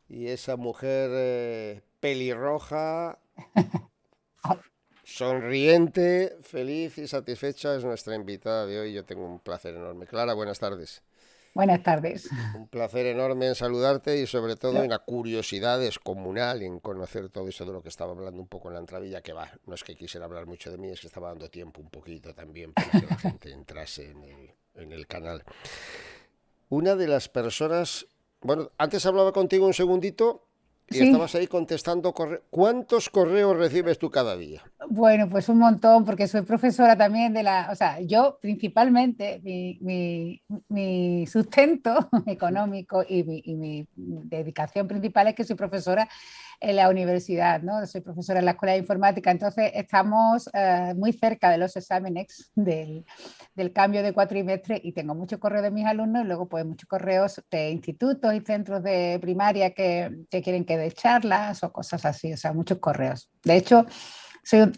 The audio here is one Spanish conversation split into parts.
Y esa mujer pelirroja, sonriente, feliz y satisfecha es nuestra invitada de hoy. Yo tengo un placer enorme. Clara, buenas tardes. Buenas tardes. Un placer enorme en saludarte y sobre todo Lo- en la curiosidad descomunal en conocer todo eso de lo que estaba hablando un poco en la entradilla, que va, no es que quisiera hablar mucho de mí, es que estaba dando tiempo un poquito también para que la gente entrase en el canal. Una de las personas, bueno, antes hablaba contigo un segundito y Sí, estabas ahí contestando correos. ¿Cuántos correos recibes tú cada día? bueno, pues un montón, porque soy profesora también o sea, yo principalmente, mi sustento económico y mi dedicación principal es que soy profesora en la universidad, ¿no? Soy profesora en la Escuela de Informática, entonces estamos muy cerca de los exámenes del cambio de cuatrimestre y tengo muchos correos de mis alumnos y luego pues muchos correos de institutos y centros de primaria que quieren que dé charlas o cosas así, o sea, muchos correos. De hecho,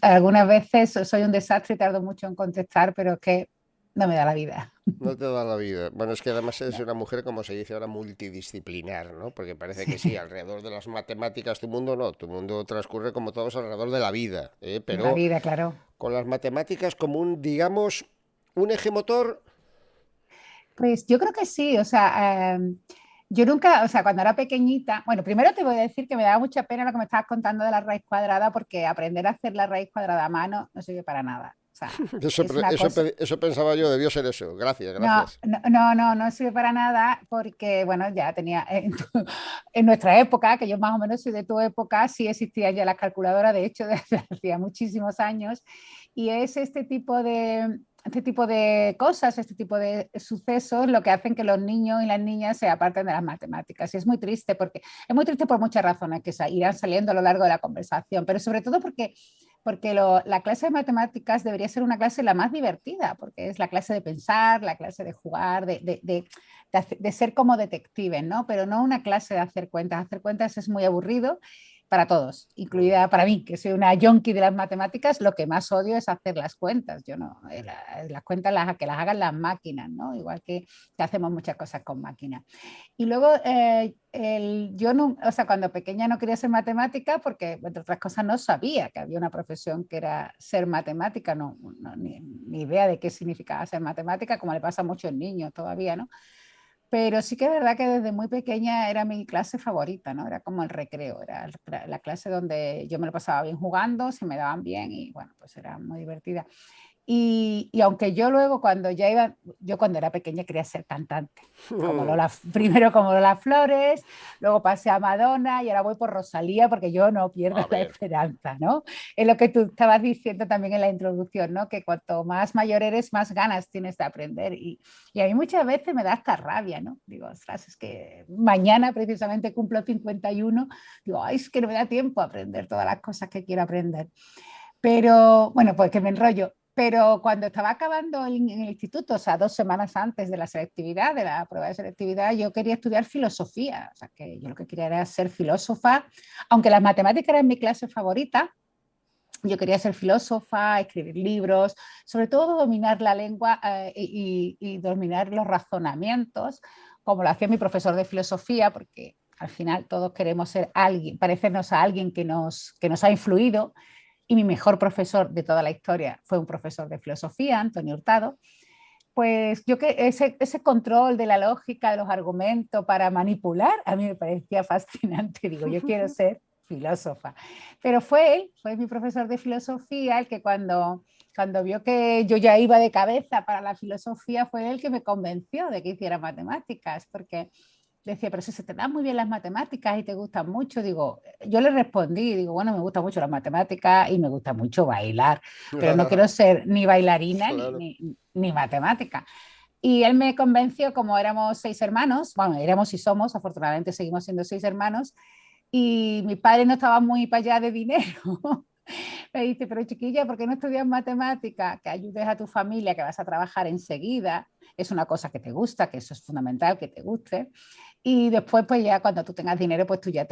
algunas veces soy un desastre y tardo mucho en contestar, pero es que no me da la vida. No te da la vida. Bueno, es que además eres No, una mujer, como se dice ahora, multidisciplinar, ¿no? Porque parece que sí, sí, alrededor de las matemáticas tu mundo no, tu mundo transcurre como todos alrededor de la vida, ¿eh? de la Pero vida, claro. con las matemáticas como un, digamos, un eje motor. Pues yo creo que sí, o sea, yo nunca, o sea, cuando era pequeñita, bueno, primero te voy a decir que me daba mucha pena lo que me estabas contando de la raíz cuadrada, porque aprender a hacer la raíz cuadrada a mano no sirve para nada. O sea, Eso, es una cosa, eso pensaba yo, debió ser eso. Gracias, no, gracias. no, no, no, no sirve para nada porque, bueno, ya tenía, en nuestra época, que yo más o menos soy de tu época, sí existía ya la calculadora, de hecho, desde hacía muchísimos años, y es este tipo de cosas, este tipo de sucesos, lo que hacen que los niños y las niñas se aparten de las matemáticas. Y es muy triste, porque es muy triste por muchas razones que irán saliendo a lo largo de la conversación, pero sobre todo porque la clase de matemáticas debería ser una clase la más divertida, porque es la clase de pensar, la clase de jugar, de ser como detectives, ¿no? Pero no una clase de hacer cuentas. Hacer cuentas es muy aburrido para todos, Mm. incluida para mí, que soy una yonki de las matemáticas. Lo que más odio es hacer las cuentas. Yo no, las cuentas que las hagan las máquinas, ¿no? Igual que hacemos muchas cosas con máquinas. Y luego, yo no, o sea, cuando pequeña no quería ser matemática porque, entre otras cosas, no sabía que había una profesión que era ser matemática, ni idea de qué significaba ser matemática, como le pasa a muchos niños todavía, ¿no? Pero sí que es verdad que desde muy pequeña era mi clase favorita, ¿no? Era como el recreo, era la clase donde yo me lo pasaba bien jugando, se me daban bien y, bueno, pues era muy divertida. Y aunque yo luego cuando ya iba, yo cuando era pequeña quería ser cantante, como Lola, primero como Lola Flores, luego pasé a Madonna y ahora voy por Rosalía porque yo no pierdo A la ver, esperanza, ¿no? Es lo que tú estabas diciendo también en la introducción, ¿no? Que cuanto más mayor eres, más ganas tienes de aprender y a mí muchas veces me da hasta rabia, ¿no? Digo, ostras, es que mañana precisamente cumplo 51, digo, ay, es que no me da tiempo a aprender todas las cosas que quiero aprender. Pero bueno, pues que me enrollo. Pero cuando estaba acabando en el instituto, o sea, 2 semanas antes de la selectividad, de la prueba de selectividad, yo quería estudiar filosofía. O sea, que yo lo que quería era ser filósofa. Aunque las matemáticas eran mi clase favorita, yo quería ser filósofa, escribir libros, sobre todo dominar la lengua y dominar los razonamientos, como lo hacía mi profesor de filosofía, porque al final todos queremos ser alguien, parecernos a alguien que nos ha influido, y mi mejor profesor de toda la historia fue un profesor de filosofía, Antonio Hurtado. Pues yo que ese control de la lógica, de los argumentos para manipular, a mí me parecía fascinante. Digo, yo quiero ser filósofa. Pero fue él, fue mi profesor de filosofía, el que cuando vio que yo ya iba de cabeza para la filosofía, fue él el que me convenció de que hiciera matemáticas, porque decía, pero si se te dan muy bien las matemáticas y te gustan mucho, digo, yo le respondí, digo, bueno, me gusta mucho las matemáticas y me gusta mucho bailar, pero no quiero ser ni bailarina claro. ni matemática. Y él me convenció, como éramos 6 hermanos, bueno, éramos y somos, afortunadamente seguimos siendo 6 hermanos, y mi padre no estaba muy para allá de dinero. Me dice, pero chiquilla, ¿por qué no estudias matemática? Que ayudes a tu familia, que vas a trabajar enseguida, es una cosa que te gusta, que eso es fundamental, que te guste. Y después, pues ya cuando tú tengas dinero, pues tú ya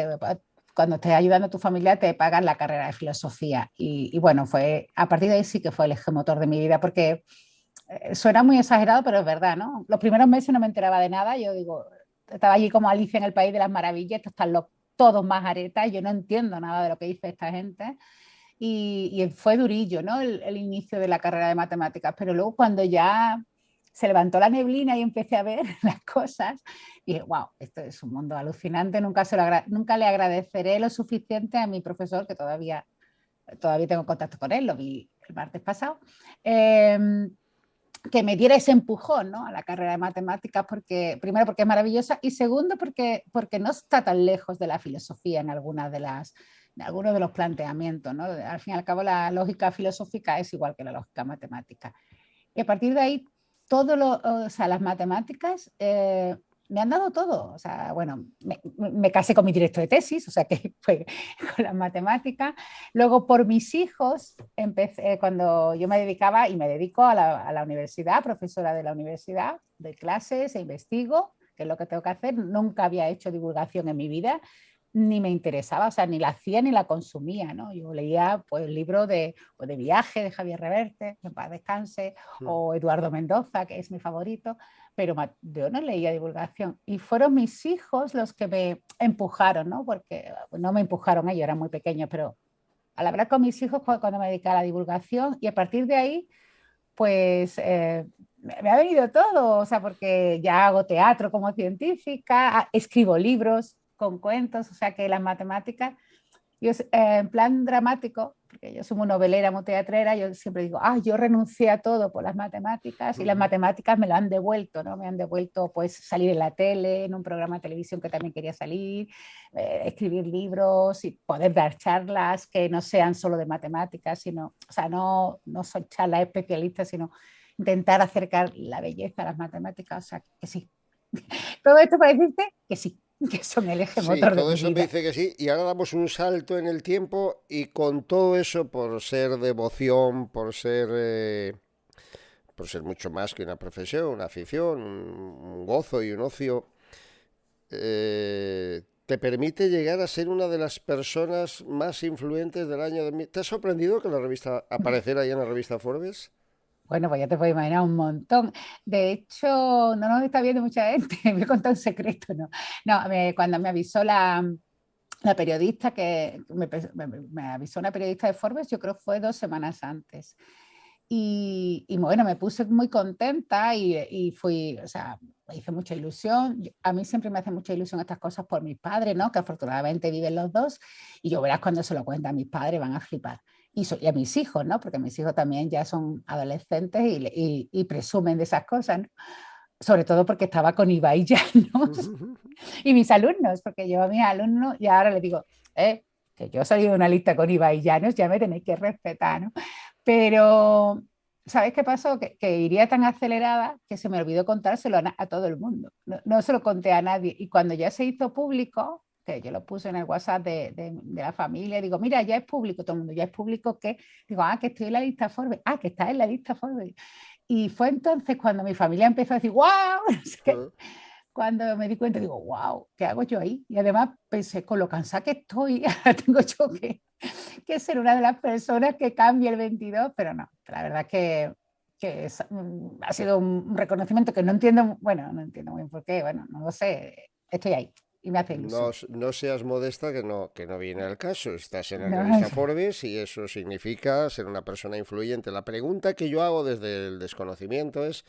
cuando estés ayudando a tu familia, te pagan la carrera de filosofía. Y bueno, a partir de ahí sí que fue el eje motor de mi vida, porque suena muy exagerado, pero es verdad, ¿no? Los primeros meses no me enteraba de nada, yo digo, estaba allí como Alicia en el País de las Maravillas, esto está loco. todos majaretas, yo no entiendo nada de lo que dice esta gente. Y fue durillo, ¿no? El inicio de la carrera de matemáticas, pero luego cuando ya se levantó la neblina y empecé a ver las cosas, dije, wow, esto es un mundo alucinante, nunca le agradeceré lo suficiente a mi profesor, que todavía tengo contacto con él, lo vi el martes pasado, que me diera ese empujón, ¿no?, a la carrera de matemáticas, primero porque es maravillosa y segundo porque no está tan lejos de la filosofía en algunos de los planteamientos, ¿no? Al fin y al cabo la lógica filosófica es igual que la lógica matemática. Y a partir de ahí, o sea, las matemáticas me han dado todo. O sea, bueno, me casé con mi director de tesis, o sea que fue con las matemáticas. Luego, por mis hijos, empecé cuando yo me dedicaba y me dedico a la universidad, profesora de la universidad, de clases e investigo, que es lo que tengo que hacer. Nunca había hecho divulgación en mi vida, ni me interesaba, o sea, ni la hacía ni la consumía, ¿no? Yo leía pues libros de viaje de Javier Reverte, En paz descanse, o Eduardo Mendoza, que es mi favorito, pero yo no leía divulgación. Y fueron mis hijos los que me empujaron, ¿no? Porque no me empujaron ellos, eran muy pequeños, pero al hablar con mis hijos fue cuando me dediqué a la divulgación y a partir de ahí, pues me ha venido todo, o sea, porque ya hago teatro como científica, escribo libros con cuentos, o sea que las matemáticas, yo en plan dramático, porque yo soy muy novelera, muy teatrera, yo siempre digo, yo renuncié a todo por las matemáticas y las matemáticas me lo han devuelto, ¿no? Me han devuelto pues salir en la tele, en un programa de televisión que también quería salir, escribir libros y poder dar charlas que no sean solo de matemáticas, sino, o sea, no son charlas especialistas, sino intentar acercar la belleza a las matemáticas, o sea, que sí. Todo esto para decirte que sí, que son el eje Sí, motor de todo mi eso me vida. dice que sí, y ahora damos un salto en el tiempo y con todo eso, por ser devoción, por ser mucho más que una profesión, una afición, un gozo y un ocio, te permite llegar a ser una de las personas más influyentes del año 2000. ¿Te ha sorprendido que la revista apareciera ahí en la revista Forbes? Bueno, pues ya te puedes imaginar un montón. De hecho, no nos está viendo mucha gente. Me he contado un secreto, ¿no? No, cuando me avisó la periodista me avisó una periodista de Forbes, yo creo que fue 2 semanas antes. Y bueno, me puse muy contenta y fui, o sea, me hizo mucha ilusión. A mí siempre me hace mucha ilusión estas cosas por mis padres, ¿no? Que afortunadamente viven los dos. Y yo verás cuando se lo cuentan a mis padres, van a flipar. Y a mis hijos, ¿no? Porque mis hijos también ya son adolescentes y presumen de esas cosas, ¿no? Sobre todo porque estaba con Ibai Llanos y mis alumnos, porque yo a mis alumnos y ahora les digo, que yo he salido de una lista con Ibai Llanos, ya me tenéis que respetar, ¿no? Pero, ¿sabes qué pasó? Que iría tan acelerada que se me olvidó contárselo a todo el mundo. No se lo conté a nadie. Y cuando ya se hizo público, que yo lo puse en el WhatsApp de la familia, digo, mira, ya es público, todo el mundo, ya es público que, digo, que estoy en la lista Forbes, que está en la lista Forbes. Y fue entonces cuando mi familia empezó a decir, wow, no sé qué, cuando me di cuenta, digo, wow, ¿qué hago yo ahí? Y además pensé, con lo cansada que estoy, tengo yo que ser una de las personas que cambie el 22, pero no, la verdad ha sido un reconocimiento que no entiendo, bueno, no entiendo muy bien por qué, bueno, no lo sé, estoy ahí y me hace No, ilusión. no seas modesta que no viene al caso. Estás en la No, revista Forbes y eso significa ser una persona influyente. La pregunta que yo hago desde el desconocimiento es,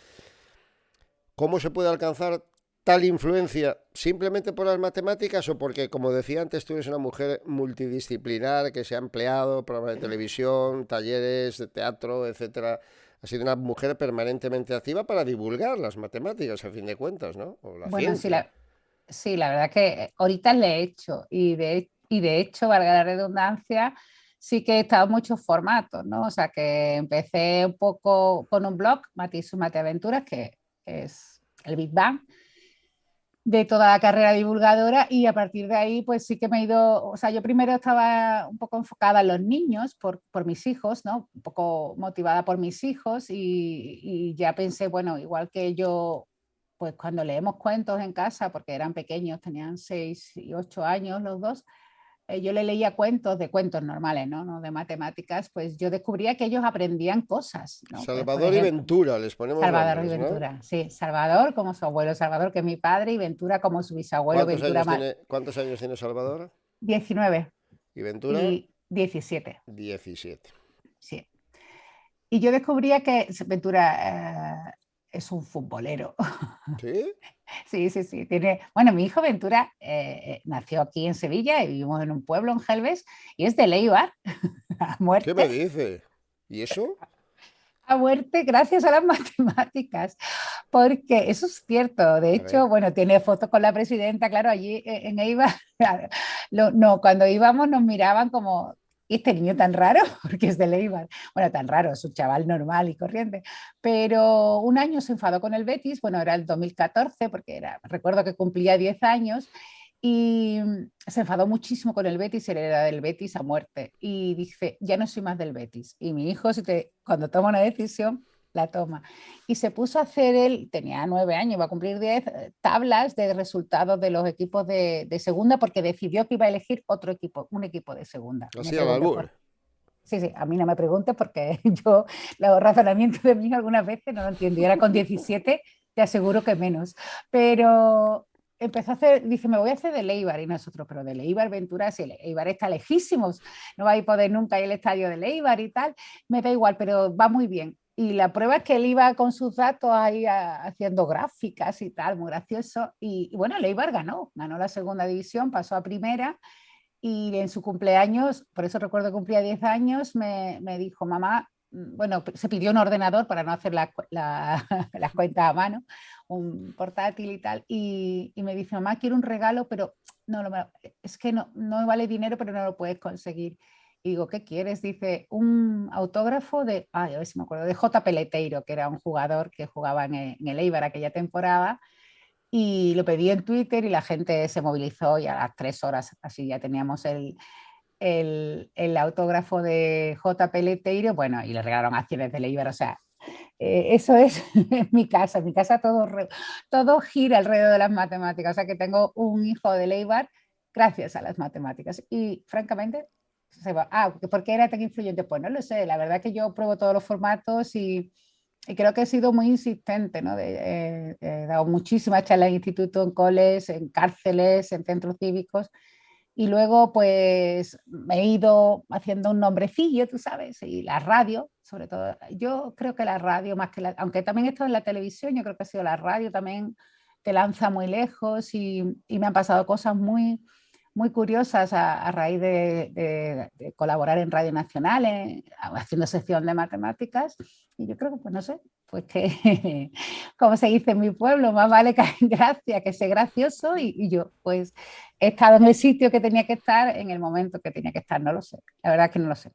¿cómo se puede alcanzar tal influencia simplemente por las matemáticas o porque, como decía antes, tú eres una mujer multidisciplinar que se ha empleado, programas de televisión, talleres de teatro, etcétera? Ha sido una mujer permanentemente activa para divulgar las matemáticas, a fin de cuentas, ¿no? O la bueno, ciencia. sí, la verdad que ahorita le he hecho y de hecho, valga la redundancia, sí que he estado en muchos formatos, ¿no? O sea, que empecé un poco con un blog, Matiz Mate Aventuras, que es el Big Bang de toda la carrera divulgadora y a partir de ahí pues sí que me he ido, o sea, yo primero estaba un poco enfocada en los niños por mis hijos, ¿no? Un poco motivada por mis hijos y ya pensé, bueno, igual que yo, pues cuando leemos cuentos en casa, porque eran pequeños, tenían 6 y 8 años los dos, yo le leía cuentos, de cuentos normales, ¿no? No de matemáticas, pues yo descubría que ellos aprendían cosas, ¿no? Pues, por Salvador y ejemplo, Ventura, les ponemos Salvador y nombres, ¿no? Ventura, sí, Salvador como su abuelo Salvador, que es mi padre, y Ventura como su bisabuelo, Ventura Cuántos años tiene Salvador? 19 ¿Y Ventura? y 17, 17. sí. Y yo descubría que Ventura es un futbolero. ¿Sí? Sí, sí, sí. Bueno, mi hijo Ventura nació aquí en Sevilla y vivimos en un pueblo, en Gelbes, y es de Leibar, a ¿Qué me muerte, dice? ¿Y eso? a muerte gracias a las matemáticas, porque eso es cierto. De A hecho, ver, bueno, tiene fotos con la presidenta, claro, allí en Eibar, no, cuando íbamos nos miraban como, "¿Y este niño tan raro?", porque es de Eibar. Bueno, tan raro, es un chaval normal y corriente. Pero un año se enfadó con el Betis, bueno, era el 2014, porque recuerdo que cumplía 10 años, y se enfadó muchísimo con el Betis, él era del Betis a muerte, y dice, ya no soy más del Betis. Y mi hijo, cuando toma una decisión, la toma. Y se puso a hacer, él tenía 9 años, va a cumplir 10, tablas de resultados de los equipos de segunda, porque decidió que iba a elegir otro equipo, un equipo de segunda. No me así al preguntes por... albur. Sí, sí, a mí no me preguntes porque yo los razonamientos de mí algunas veces no lo entiendo. Y ahora con 17 te aseguro que menos. Pero empezó a hacer, dice, me voy a hacer de Leibar. Y nosotros, pero de Leibar, Ventura, si Leibar está lejísimos, no vais a poder nunca ir al estadio de Leibar y tal. Me da igual, pero va muy bien. Y la prueba es que él iba con sus datos ahí haciendo gráficas y tal, muy gracioso. Y bueno, Leibar ganó la segunda división, pasó a primera, y en su cumpleaños, por eso recuerdo que cumplía 10 años, me dijo, mamá, bueno, se pidió un ordenador para no hacer las cuentas a mano, un portátil y tal, y me dice, mamá, quiero un regalo, pero es que no vale dinero, pero no lo puedes conseguir. Y digo, ¿qué quieres? Dice, un autógrafo a ver si me acuerdo, de J. Peleteiro, que era un jugador que jugaba en el Eibar aquella temporada, y lo pedí en Twitter y la gente se movilizó y a las 3 horas así ya teníamos el autógrafo de J. Leteiro, bueno, y le regalaron acciones de Leibar, o sea, eso es en mi casa todo gira alrededor de las matemáticas, o sea que tengo un hijo de Leibar gracias a las matemáticas y francamente, ¿por qué era tan influyente? Pues no lo sé, la verdad que yo pruebo todos los formatos y creo que he sido muy insistente, ¿no? He dado muchísimas charlas en institutos, en coles, en cárceles, en centros cívicos. Y luego, pues, me he ido haciendo un nombrecillo, tú sabes, y la radio, sobre todo. Yo creo que la radio, más que aunque también he estado en la televisión, yo creo que ha sido la radio también te lanza muy lejos y me han pasado cosas muy curiosas a raíz de colaborar en Radio Nacional, haciendo sección de matemáticas. Y yo creo que, pues no sé, pues que, como se dice en mi pueblo, más vale caer en gracia que ser gracioso. Y yo, pues, he estado en el sitio que tenía que estar, en el momento que tenía que estar, no lo sé. La verdad es que no lo sé.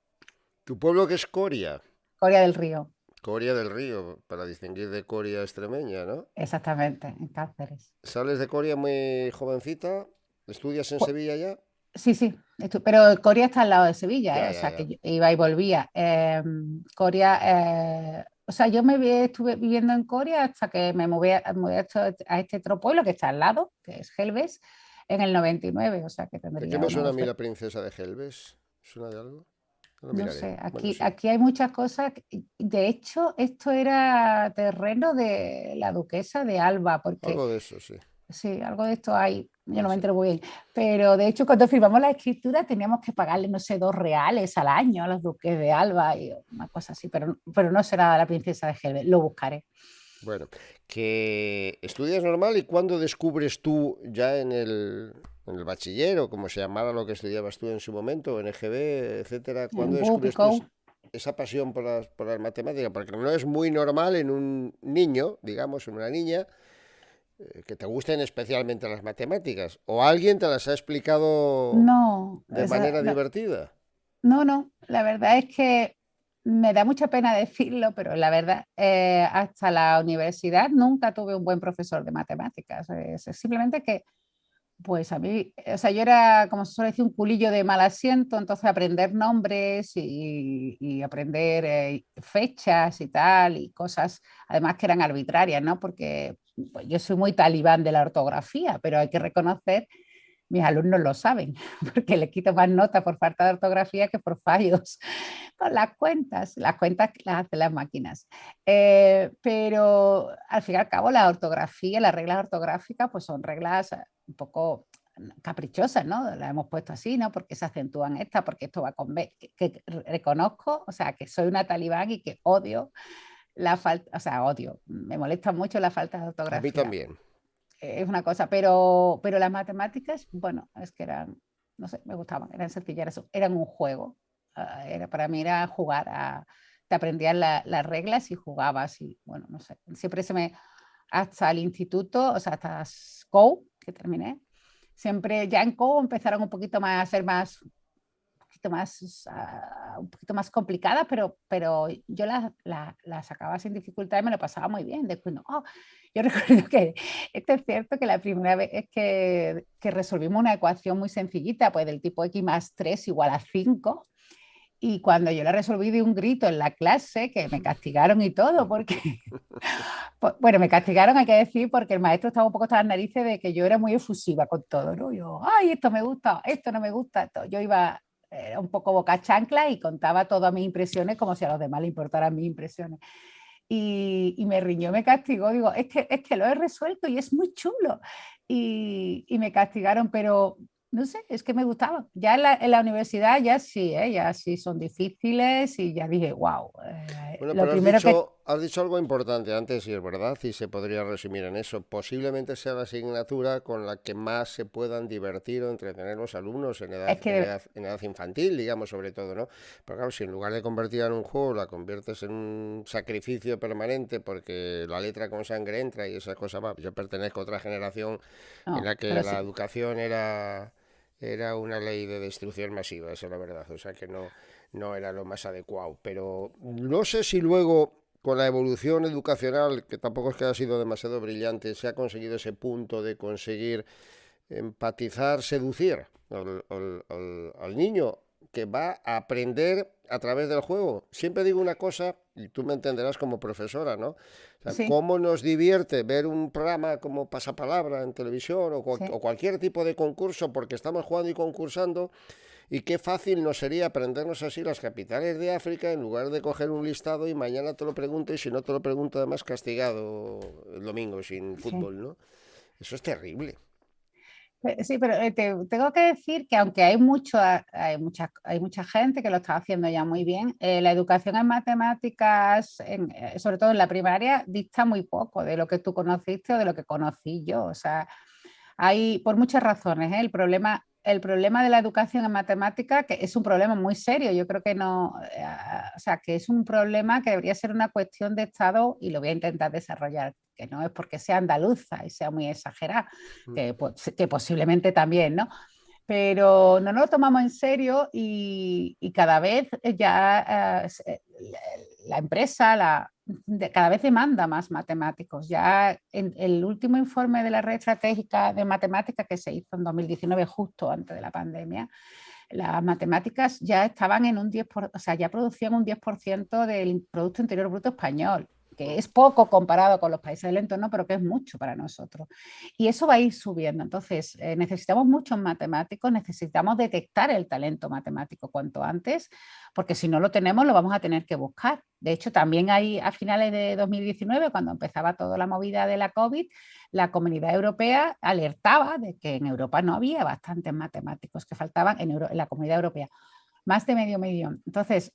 ¿Tu pueblo que es Coria? Coria del Río, Coria del Río, para distinguir de Coria extremeña, ¿no? exactamente, en Cáceres. ¿Sales de Coria muy jovencita? ¿Estudias en Pues, Sevilla ya? sí, sí, pero Coria está al lado de Sevilla, Ya, o ya, sea ya. que yo iba y volvía. Coria, o sea, estuve viviendo en Coria hasta que me mudé a este otro pueblo que está al lado, que es Gelbes, en el 99, o sea que ¿De qué tendría me suena a unos, mí la princesa de Gelbes? ¿Suena de algo? Lo no miraré. sé, Bueno, sí. aquí hay muchas cosas. De hecho, esto era terreno de la duquesa de Alba, porque Algo de eso, sí. sí, algo de esto hay, yo Puede no me ser. entero muy bien, pero de hecho cuando firmamos la escritura teníamos que pagarle, no sé, 2 reales al año a los duques de Alba y una cosa así, pero no será la princesa de Helvet, lo buscaré. Bueno, que estudias normal y cuando descubres tú ya en el bachiller o como se llamara lo que estudiabas tú en su momento, en EGB, etcétera, ¿cuándo En Boop y descubres tú Co. esa pasión por las matemáticas? Porque no es muy normal en un niño, digamos, en una niña, que te gusten especialmente las matemáticas. O alguien te las ha explicado No, de manera no, divertida. no, la verdad es que me da mucha pena decirlo, pero la verdad, hasta la universidad nunca tuve un buen profesor de matemáticas. Es simplemente que pues a mí, o sea, yo era, como se suele decir, un culillo de mal asiento, entonces aprender nombres y aprender fechas y tal, y cosas, además que eran arbitrarias, ¿no? Porque pues, yo soy muy talibán de la ortografía, pero hay que reconocer mis alumnos lo saben, porque les quito más nota por falta de ortografía que por fallos con las cuentas las hacen las máquinas. Pero al fin y al cabo la ortografía, las reglas ortográficas, pues son reglas un poco caprichosas, ¿no? Las hemos puesto así, ¿no? Porque se acentúan estas, porque esto va con B, que reconozco, o sea, que soy una talibán y que odio la falta, o sea, odio, me molesta mucho la falta de A mí ortografía. también. Es una cosa, pero las matemáticas, bueno, es que eran, no sé, me gustaban, eran sencillas, eran un juego. Para mí era jugar, te aprendías las reglas y jugabas y, bueno, no sé, siempre se me, hasta el instituto, o sea, hasta SCO, que terminé, siempre ya en CO empezaron un poquito más a ser más un poquito más complicadas, pero yo las sacaba sin dificultad y me lo pasaba muy bien. Después, no, yo recuerdo que esto es cierto que la primera vez es que resolvimos una ecuación muy sencillita, pues del tipo x más 3 igual a 5. Y cuando yo la resolví de un grito en la clase, que me castigaron y todo, porque, bueno, me castigaron, hay que decir, porque el maestro estaba un poco hasta las narices de que yo era muy efusiva con todo, ¿no? Yo, ay, esto me gusta, esto no me gusta. Esto. Yo iba, era un poco boca chancla y contaba todas mis impresiones como si a los demás le importaran mis impresiones. Y me riñó, me castigó, digo, es que lo he resuelto y es muy chulo. Y me castigaron, pero no sé, es que me gustaba. Ya en la universidad ya sí son difíciles y ya dije, wow, Bueno, lo pero primero que... has dicho algo importante antes y es verdad, y se podría resumir en eso. Posiblemente sea la asignatura con la que más se puedan divertir o entretener los alumnos Es que en edad infantil, digamos, sobre todo, ¿no? Pero claro, si en lugar de convertirla en un juego, la conviertes en un sacrificio permanente porque la letra con sangre entra y esas cosas, va, yo pertenezco a otra generación en no, la que pero la sí, educación era una ley de destrucción masiva, esa es la verdad. O sea que no era lo más adecuado. Pero no sé si luego, con la evolución educacional, que tampoco es que haya sido demasiado brillante, se ha conseguido ese punto de conseguir empatizar, seducir al niño que va a aprender a través del juego. Siempre digo una cosa, y tú me entenderás como profesora, ¿no? O sea, sí, cómo nos divierte ver un programa como Pasapalabra en televisión sí. o cualquier tipo de concurso porque estamos jugando y concursando. Y qué fácil nos sería aprendernos así las capitales de África en lugar de coger un listado y mañana te lo pregunto y si no te lo pregunto además castigado el domingo sin Sí. fútbol, ¿no? Eso es terrible. Sí, pero te tengo que decir que aunque hay mucha gente que lo está haciendo ya muy bien, la educación en matemáticas, sobre todo en la primaria, dista muy poco de lo que tú conociste o de lo que conocí yo. O sea, hay por muchas razones, ¿eh? El problema de la educación en matemática, que es un problema muy serio, yo creo que no, o sea, que es un problema que debería ser una cuestión de Estado y lo voy a intentar desarrollar, que no es porque sea andaluza y sea muy exagerada, que posiblemente también, ¿no? Pero no nos lo tomamos en serio y cada vez ya la empresa cada vez demanda más matemáticos. Ya en el último informe de la red estratégica de matemáticas que se hizo en 2019, justo antes de la pandemia, las matemáticas ya estaban en un 10%, o sea, ya producían un 10% del Producto Interior Bruto español, que es poco comparado con los países del entorno, pero que es mucho para nosotros. Y eso va a ir subiendo. Entonces, necesitamos muchos matemáticos, necesitamos detectar el talento matemático cuanto antes, porque si no lo tenemos, lo vamos a tener que buscar. De hecho, también hay a finales de 2019, cuando empezaba toda la movida de la COVID, la Comunidad Europea alertaba de que en Europa no había bastantes matemáticos, que faltaban en la Comunidad Europea más de medio millón. Entonces,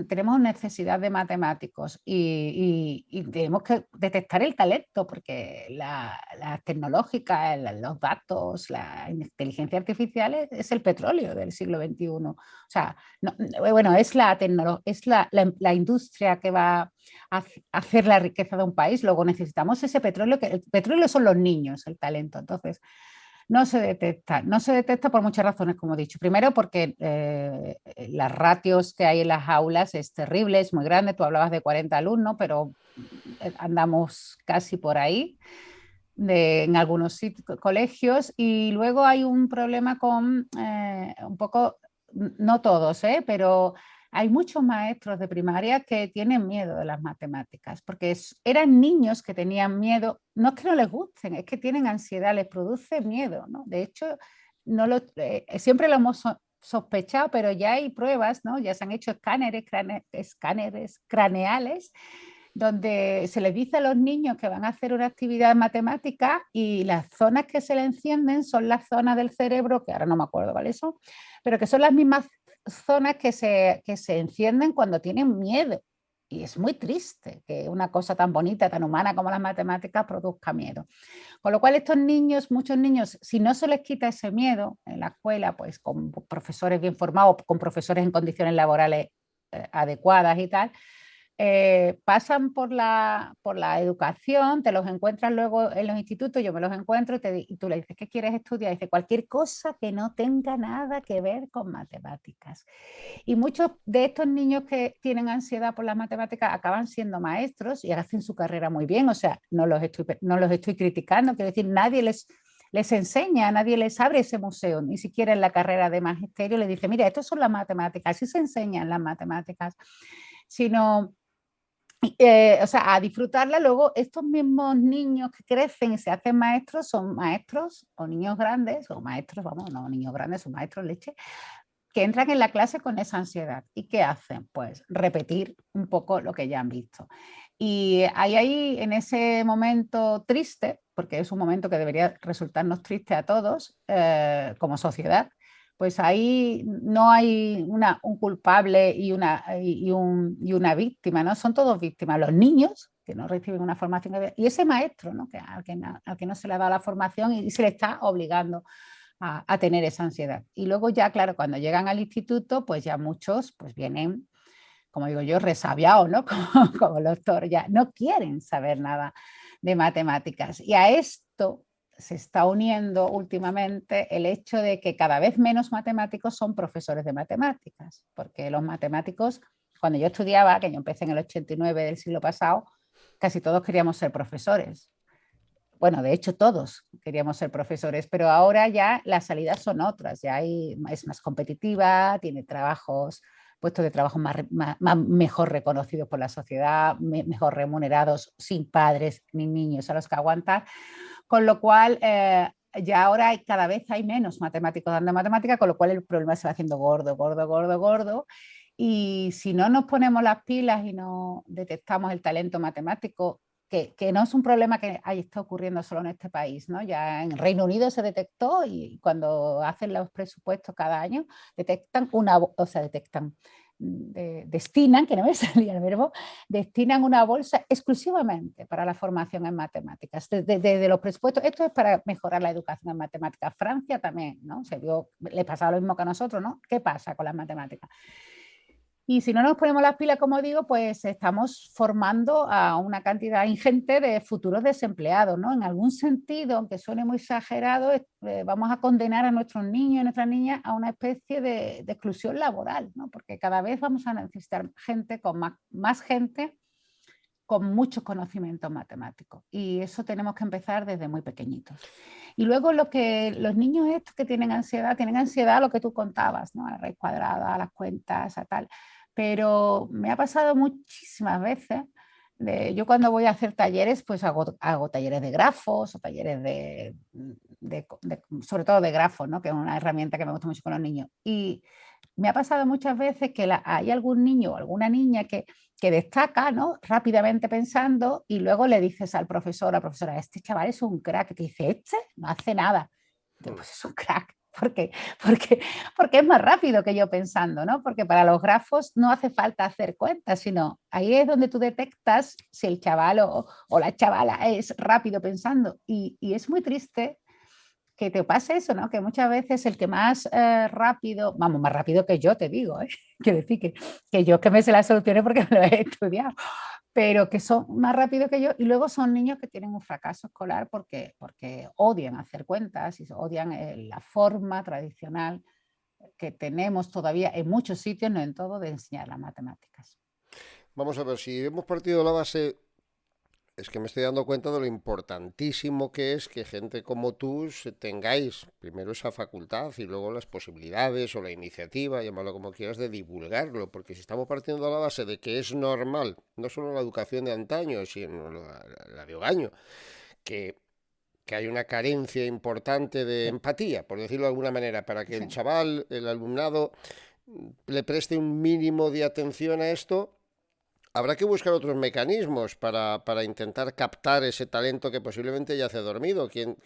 tenemos necesidad de matemáticos y tenemos que detectar el talento porque la tecnológica, los datos, la inteligencia artificial es el petróleo del siglo XXI. O sea, bueno, es la industria que va a hacer la riqueza de un país. Luego necesitamos ese petróleo, que el petróleo son los niños, el talento. Entonces, no se detecta por muchas razones, como he dicho. Primero, porque las ratios que hay en las aulas es terrible, es muy grande. Tú hablabas de 40 alumnos, pero andamos casi por ahí en algunos colegios. Y luego hay un problema con un poco, no todos, pero hay muchos maestros de primaria que tienen miedo de las matemáticas, porque eran niños que tenían miedo, no es que no les gusten, es que tienen ansiedad, les produce miedo, ¿no? De hecho, siempre lo hemos sospechado, pero ya hay pruebas, ¿no? Ya se han hecho escáneres craneales donde se les dice a los niños que van a hacer una actividad matemática y las zonas que se le encienden son las zonas del cerebro, que ahora no me acuerdo cuáles son, pero que son las mismas zonas que se encienden cuando tienen miedo. Y es muy triste que una cosa tan bonita, tan humana como las matemáticas produzca miedo. Con lo cual estos niños, muchos niños, si no se les quita ese miedo en la escuela, pues con profesores bien formados, con profesores en condiciones laborales adecuadas y tal, pasan por la educación, te los encuentras luego en los institutos, yo me los encuentro y tú le dices, ¿qué quieres estudiar? Y dice, cualquier cosa que no tenga nada que ver con matemáticas. Y muchos de estos niños que tienen ansiedad por las matemáticas acaban siendo maestros y hacen su carrera muy bien, o sea, no los estoy criticando, quiero decir, nadie les enseña, nadie les abre ese museo, ni siquiera en la carrera de magisterio les dice, mira, estos son las matemáticas, así se enseñan las matemáticas, sino o sea, a disfrutarla. Luego, estos mismos niños que crecen y se hacen maestros son maestros o niños grandes, o maestros, vamos, no niños grandes, son maestros leche, que entran en la clase con esa ansiedad. ¿Y qué hacen? Pues repetir un poco lo que ya han visto. Y ahí en ese momento triste, porque es un momento que debería resultarnos triste a todos como sociedad, pues ahí no hay un culpable y una víctima, ¿no? Son todos víctimas. Los niños que no reciben una formación y ese maestro, ¿no? Al que no se le ha dado la formación y se le está obligando a tener esa ansiedad. Y luego ya, claro, cuando llegan al instituto, pues ya muchos pues vienen, como digo yo, resabiados, ¿no? Como los toros, ya no quieren saber nada de matemáticas. Y a esto se está uniendo últimamente el hecho de que cada vez menos matemáticos son profesores de matemáticas, porque los matemáticos, cuando yo estudiaba, que yo empecé en el 89 del siglo pasado, casi todos queríamos ser profesores. Bueno, de hecho todos queríamos ser profesores, pero ahora ya las salidas son otras, es más competitiva, tiene puestos de trabajo mejor reconocidos por la sociedad, mejor remunerados, sin padres ni niños a los que aguantar, con lo cual ya ahora cada vez hay menos matemáticos dando matemática, con lo cual el problema se va haciendo gordo, gordo, gordo, gordo. Y si no nos ponemos las pilas y no detectamos el talento matemático, que no es un problema que está ocurriendo solo en este país, ¿no? Ya en Reino Unido se detectó y cuando hacen los presupuestos cada año, destinan, que no me salía el verbo, destinan una bolsa exclusivamente para la formación en matemáticas. Desde los presupuestos, esto es para mejorar la educación en matemáticas. Francia también, ¿no? Le pasaba lo mismo que a nosotros, ¿no? ¿Qué pasa con las matemáticas? Y si no nos ponemos las pilas, como digo, pues estamos formando a una cantidad ingente de futuros desempleados, ¿no? En algún sentido, aunque suene muy exagerado, vamos a condenar a nuestros niños y nuestras niñas a una especie de exclusión laboral, ¿no? Porque cada vez vamos a necesitar gente con más gente con muchos conocimientos matemáticos. Y eso tenemos que empezar desde muy pequeñitos. Y luego los niños estos que tienen ansiedad a lo que tú contabas, ¿no? A la raíz cuadrada, a las cuentas, a tal. Pero me ha pasado muchísimas veces. Yo cuando voy a hacer talleres, pues hago talleres de grafos o talleres sobre todo de grafos, ¿no? Que es una herramienta que me gusta mucho con los niños. Y me ha pasado muchas veces que hay algún niño o alguna niña que destaca, ¿no? Rápidamente pensando y luego le dices al profesor o a la profesora, este chaval es un crack, que dice, este no hace nada. Pues es un crack, porque, porque, porque es más rápido que yo pensando, ¿no? Porque para los grafos no hace falta hacer cuentas, sino ahí es donde tú detectas si el chaval o la chavala es rápido pensando. Y es muy triste que te pase eso, ¿no? Que muchas veces el que más rápido, vamos, más rápido que yo, te digo, ¿eh? Quiero decir que yo que me sé las soluciones porque me lo he estudiado, pero que son más rápidos que yo y luego son niños que tienen un fracaso escolar porque odian hacer cuentas y odian la forma tradicional que tenemos todavía en muchos sitios, no en todo, de enseñar las matemáticas. Vamos a ver, si hemos partido de la base Es que me estoy dando cuenta de lo importantísimo que es que gente como tú tengáis primero esa facultad y luego las posibilidades o la iniciativa, llámalo como quieras, de divulgarlo, porque si estamos partiendo de la base de que es normal, no solo la educación de antaño, sino la de hogaño, que, que hay una carencia importante de Sí, empatía, por decirlo de alguna manera, para que el sí. chaval, el alumnado, le preste un mínimo de atención a esto. Habrá que buscar otros mecanismos para intentar captar ese talento que posiblemente yace dormido. ¿Quién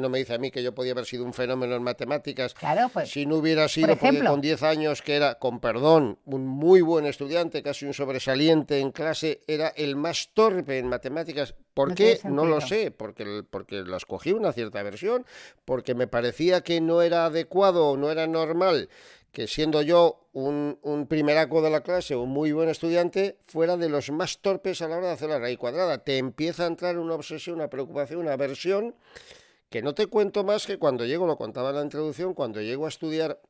no me dice a mí que yo podía haber sido un fenómeno en matemáticas Claro, pues, si no hubiera por sido porque con ejemplo, 10 años, que era, con perdón, un muy buen estudiante, casi un sobresaliente en clase, era el más torpe en matemáticas? ¿Por no tiene qué? No lo sentido. sé, porque las cogí una cierta versión, porque me parecía que no era adecuado o no era normal que siendo yo un primeraco de la clase, un muy buen estudiante, fuera de los más torpes a la hora de hacer la raíz cuadrada. Te empieza a entrar una obsesión, una preocupación, una aversión, que no te cuento más que cuando llego, lo contaba en la introducción, cuando llego a estudiar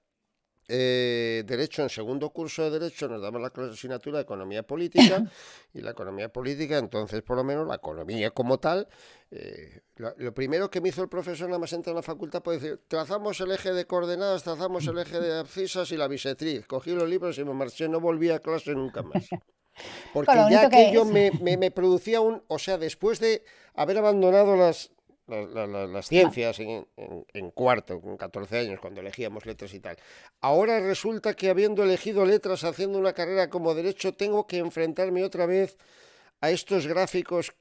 Derecho, en segundo curso de Derecho nos damos la clase de asignatura de Economía Política, y la economía política, entonces por lo menos la economía como tal, lo primero que me hizo el profesor nada más entrar en la facultad fue decir: trazamos el eje de coordenadas, trazamos el eje de abscisas y la bisectriz. Cogí los libros y me marché, no volví a clase nunca más. Con Porque lo ya bonito que aquello es. me producía o sea, después de haber abandonado las ciencias en cuarto, con 14 años, cuando elegíamos letras y tal. Ahora resulta que habiendo elegido letras, haciendo una carrera como derecho, tengo que enfrentarme otra vez a estos gráficos.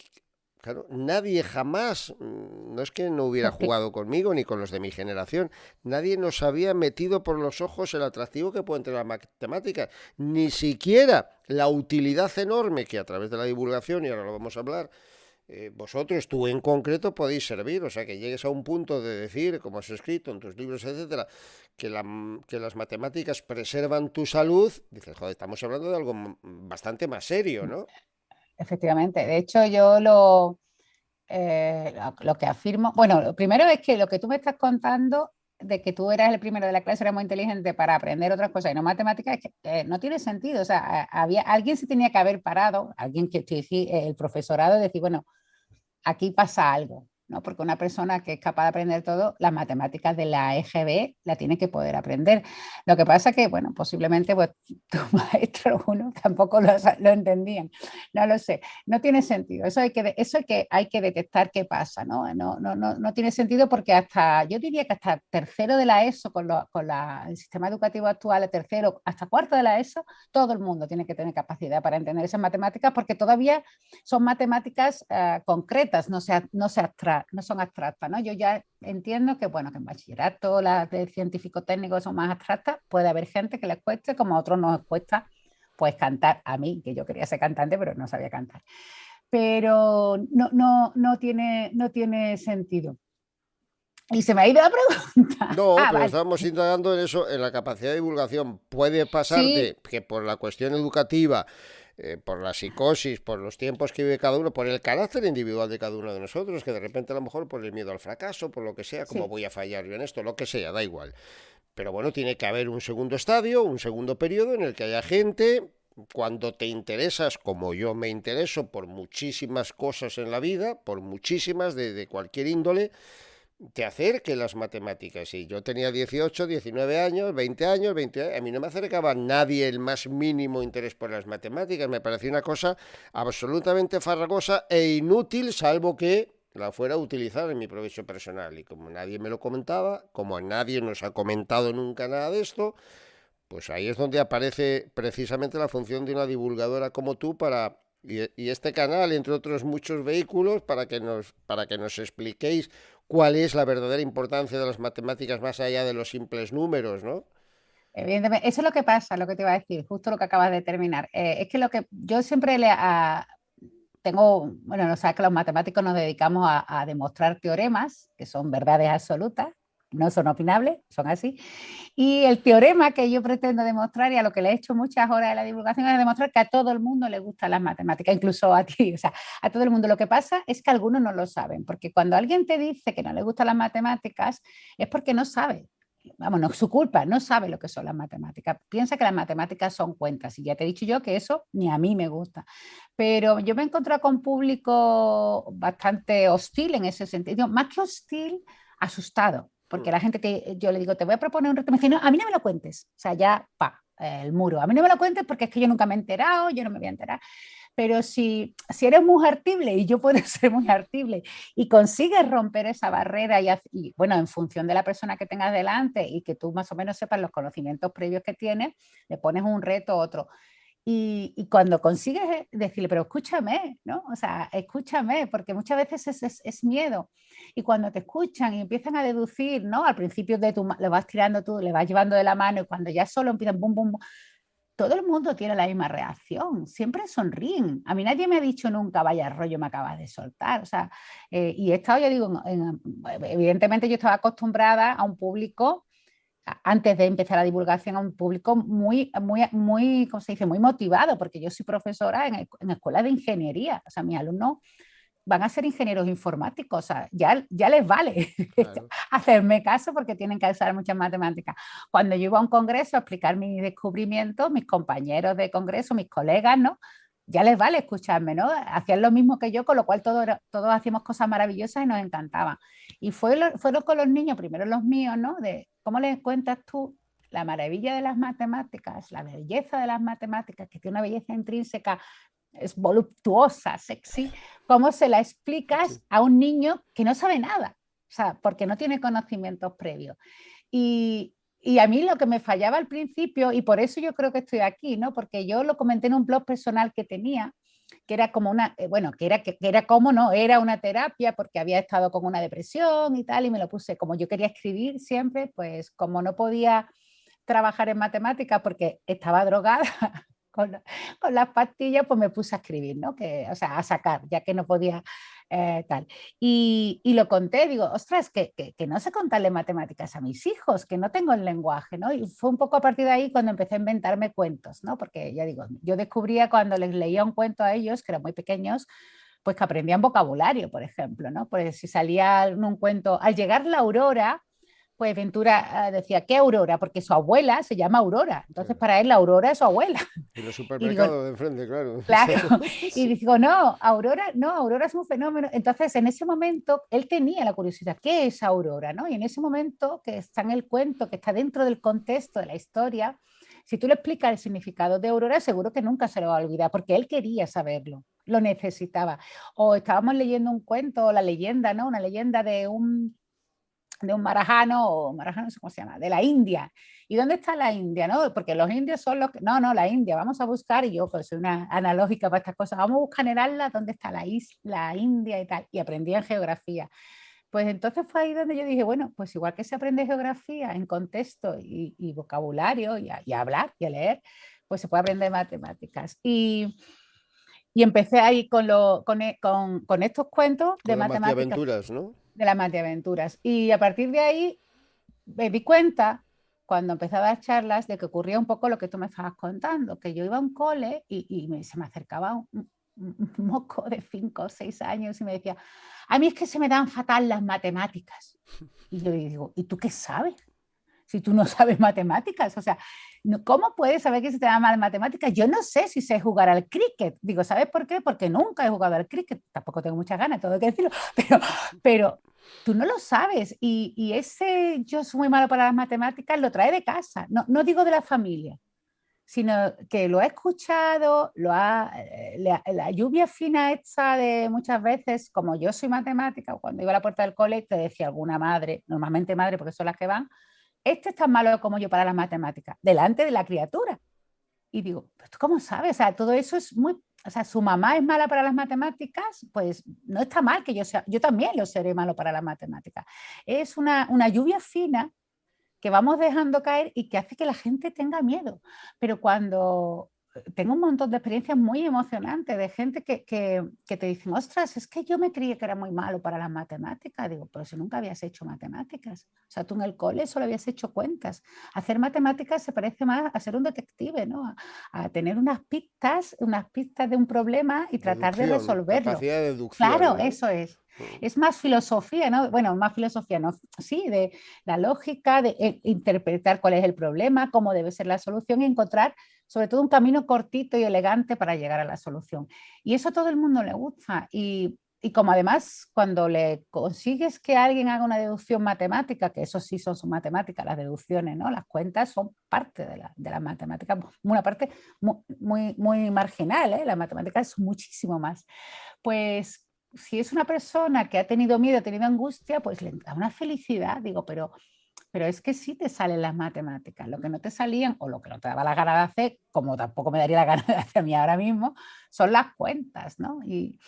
Claro, nadie jamás, no es que no hubiera jugado conmigo ni con los de mi generación, nadie nos había metido por los ojos el atractivo que pueden tener las matemáticas, ni siquiera la utilidad enorme que a través de la divulgación, y ahora lo vamos a hablar, vosotros, tú en concreto, podéis servir. O sea, que llegues a un punto de decir, como has escrito en tus libros, etcétera, que las matemáticas preservan tu salud. Dices: joder, estamos hablando de algo bastante más serio, ¿no? Efectivamente. De hecho, yo lo que afirmo, bueno, lo primero es que lo que tú me estás contando de que tú eras el primero de la clase, era muy inteligente para aprender otras cosas y no matemáticas, es que no tiene sentido. O sea, alguien se tenía que haber parado, alguien que el profesorado, decir, bueno, aquí pasa algo, ¿no? Porque una persona que es capaz de aprender todo, las matemáticas de la EGB la tiene que poder aprender. Lo que pasa que, bueno, posiblemente pues, tu maestro uno tampoco lo entendían. No lo sé, no tiene sentido. Hay que detectar qué pasa, ¿no? No tiene sentido porque hasta, yo diría que hasta tercero de la ESO, el sistema educativo actual, el tercero, hasta cuarto de la ESO, todo el mundo tiene que tener capacidad para entender esas matemáticas porque todavía son matemáticas concretas, no son abstractas, ¿no? Yo ya entiendo que, bueno, que en bachillerato las de científico-técnico son más abstractas, puede haber gente que les cueste, como a otros nos cuesta, pues cantar. A mí, que yo quería ser cantante, pero no sabía cantar. Pero no tiene sentido. Y se me ha ido la pregunta. No, Ah, pero vale. estábamos indagando en eso, en la capacidad de divulgación. Puede pasarte Sí, que por la cuestión educativa, por la psicosis, por los tiempos que vive cada uno, por el carácter individual de cada uno de nosotros, que de repente a lo mejor por el miedo al fracaso, por lo que sea, como sí. voy a fallar yo en esto, lo que sea, da igual. Pero bueno, tiene que haber un segundo estadio, un segundo periodo en el que haya gente, cuando te interesas, como yo me intereso, por muchísimas cosas en la vida, por muchísimas de cualquier índole, te acerque las matemáticas. Y yo tenía 18, 19 años, 20 años, 20 años, a mí no me acercaba nadie el más mínimo interés por las matemáticas. Me parecía una cosa absolutamente farragosa e inútil, salvo que la fuera a utilizar en mi provecho personal. Y como nadie me lo comentaba, como nadie nos ha comentado nunca nada de esto, pues ahí es donde aparece precisamente la función de una divulgadora como tú y este canal, entre otros muchos vehículos, para que nos expliquéis cuál es la verdadera importancia de las matemáticas más allá de los simples números, ¿no? Evidentemente, eso es lo que pasa, lo que te iba a decir, justo lo que acabas de terminar. Es que lo que yo siempre tengo, bueno, no sabes que los matemáticos nos dedicamos a demostrar teoremas, que son verdades absolutas, no son opinables, son así. Y el teorema que yo pretendo demostrar y a lo que le he hecho muchas horas de la divulgación es demostrar que a todo el mundo le gustan las matemáticas, incluso a ti, o sea, a todo el mundo. Lo que pasa es que algunos no lo saben, porque cuando alguien te dice que no le gustan las matemáticas es porque no sabe. vamos, no es su culpa, no sabe lo que son las matemáticas. Piensa que las matemáticas son cuentas. Y ya te he dicho yo que eso ni a mí me gusta. Pero yo me he encontrado con público bastante hostil en ese sentido. Más que hostil, asustado. Porque la gente que yo le digo, te voy a proponer un reto, me dice, no, a mí no me lo cuentes. O sea, ya, el muro. A mí no me lo cuentes porque es que yo nunca me he enterado, yo no me voy a enterar. Pero si eres muy artible, y yo puedo ser muy artible, y consigues romper esa barrera y, bueno, en función de la persona que tengas delante y que tú más o menos sepas los conocimientos previos que tienes, le pones un reto a otro. Y cuando consigues decirle, pero escúchame, ¿no? O sea, escúchame, porque muchas veces es miedo. Y cuando te escuchan y empiezan a deducir, ¿no? Al principio le vas tirando tú, le vas llevando de la mano y cuando ya solo empiezan, bum, bum, bum, todo el mundo tiene la misma reacción, siempre sonríen. A mí nadie me ha dicho nunca, vaya rollo me acabas de soltar. O sea, y he estado, yo digo, evidentemente yo estaba acostumbrada a un público, antes de empezar la divulgación, a un público muy, ¿cómo se dice? Muy motivado, porque yo soy profesora en escuela de ingeniería. O sea, mis alumnos van a ser ingenieros informáticos, o sea, ya les vale Claro. hacerme caso porque tienen que usar muchas matemáticas. Cuando yo iba a un congreso a explicar mis descubrimientos, mis compañeros de congreso, mis colegas, ¿no? Ya les vale escucharme, ¿no? Hacían lo mismo que yo, con lo cual todos hacíamos cosas maravillosas y nos encantaban. Y fueron con los niños, primero los míos, ¿no? De cómo les cuentas tú la maravilla de las matemáticas, la belleza de las matemáticas, que tiene una belleza intrínseca, es voluptuosa, sexy, cómo se la explicas Sí. a un niño que no sabe nada, o sea, porque no tiene conocimientos previos. Y a mí lo que me fallaba al principio, y por eso yo creo que estoy aquí, ¿no? Porque yo lo comenté en un blog personal que tenía, que era como una, bueno, que era como, no, era una terapia porque había estado con una depresión y tal, y me lo puse, como yo quería escribir siempre, pues como no podía trabajar en matemáticas porque estaba drogada, con, con, las pastillas, pues me puse a escribir, ¿no? Que, o sea, a sacar, ya que no podía tal. Y lo conté, digo, ostras, que no sé contarle matemáticas a mis hijos, que no tengo el lenguaje, ¿no? Y fue un poco a partir de ahí cuando empecé a inventarme cuentos, ¿no? Porque ya digo, yo descubría cuando les leía un cuento a ellos, que eran muy pequeños, pues que aprendían vocabulario, por ejemplo, ¿no? Pues si salía un cuento, al llegar la aurora, pues Ventura decía, ¿qué Aurora? Porque su abuela se llama Aurora. Entonces, Claro. para él, la Aurora es su abuela. En el Y digo, supermercado de enfrente, claro. claro. Y Sí. digo, no, Aurora, no, Aurora es un fenómeno. Entonces, en ese momento, él tenía la curiosidad, ¿qué es Aurora? ¿No? Y en ese momento, que está en el cuento, que está dentro del contexto de la historia, si tú le explicas el significado de Aurora, seguro que nunca se lo va a olvidar, porque él quería saberlo, lo necesitaba. O estábamos leyendo un cuento, la leyenda, ¿no? Una leyenda de un marajano, o marajano no sé cómo se llama, de la India. ¿Y dónde está la India? ¿No? Porque los indios son los que... No, no, la India, vamos a buscar, y yo pues soy una analógica para estas cosas, vamos a buscar en Atlas dónde está la India y tal, y aprendí en geografía. Pues entonces fue ahí donde yo dije, bueno, pues igual que se aprende geografía en contexto y vocabulario y a hablar y a leer, pues se puede aprender matemáticas. Y empecé ahí con estos cuentos de Con las matemáticas, Matiaventuras, ¿no? de las mateaventuras. Y a partir de ahí me di cuenta, cuando empecé a dar charlas, de que ocurría un poco lo que tú me estabas contando, que yo iba a un cole se me acercaba un moco de 5 o 6 años y me decía, a mí es que se me dan fatal las matemáticas. Y yo digo, ¿y tú qué sabes? Si tú no sabes matemáticas, o sea, ¿cómo puedes saber que se te da mal matemáticas? Yo no sé si sé jugar al cricket. Digo, ¿sabes por qué? Porque nunca he jugado al cricket. Tampoco tengo muchas ganas, tengo que decirlo, pero tú no lo sabes. Y ese yo soy muy malo para las matemáticas lo trae de casa. No digo de la familia, sino que lo ha escuchado, la lluvia fina hecha de muchas veces, como yo soy matemática, cuando iba a la puerta del cole te decía alguna madre, normalmente madre porque son las que van, este es tan malo como yo para las matemáticas, delante de la criatura. Y digo, ¿pero tú cómo sabes? O sea, todo eso es muy... O sea, su mamá es mala para las matemáticas, pues no está mal que yo también lo seré malo para las matemáticas. Es una lluvia fina que vamos dejando caer y que hace que la gente tenga miedo. Pero cuando tengo un montón de experiencias muy emocionantes de gente que te dicen, ostras, es que yo me creía que era muy malo para las matemáticas. Digo, pero si nunca habías hecho matemáticas. O sea, tú en el cole solo habías hecho cuentas. Hacer matemáticas se parece más a ser un detective, ¿no? A tener unas pistas de un problema y tratar de Deducción, resolverlo. capacidad de deducción, Claro, ¿no? eso es. Mm. Es más filosofía, ¿no? Bueno, más filosofía, ¿no? Sí, de la lógica, de interpretar cuál es el problema, cómo debe ser la solución y encontrar sobre todo un camino cortito y elegante para llegar a la solución. Y eso a todo el mundo le gusta. Y como además cuando le consigues que alguien haga una deducción matemática, que eso sí son matemáticas, las deducciones, ¿no? Las cuentas son parte de la matemática, una parte muy marginal, ¿eh? La matemática es muchísimo más. Pues si es una persona que ha tenido miedo, ha tenido angustia, pues le da una felicidad, digo, pero es que sí te salen las matemáticas, lo que no te salían o lo que no te daba la gana de hacer, como tampoco me daría la gana de hacer a mí ahora mismo, son las cuentas, ¿no? Y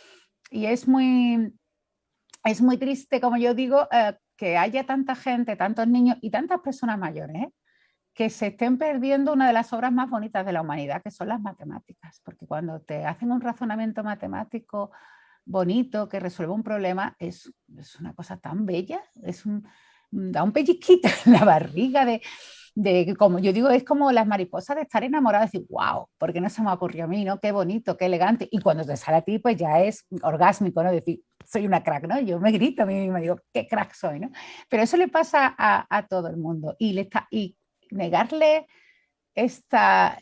es muy triste, como yo digo, que haya tanta gente, tantos niños y tantas personas mayores, que se estén perdiendo una de las obras más bonitas de la humanidad, que son las matemáticas, porque cuando te hacen un razonamiento matemático bonito que resuelve un problema, es una cosa tan bella, da un pellizquito en la barriga como yo digo, es como las mariposas de estar enamoradas y decir, wow, ¿por qué no se me ocurrió a mí, no? Qué bonito, qué elegante. Y cuando te sale a ti, pues ya es orgásmico, ¿no? Decir, soy una crack, ¿no? Yo me grito a mí misma, digo, qué crack soy, ¿no? Pero eso le pasa a todo el mundo y negarle esta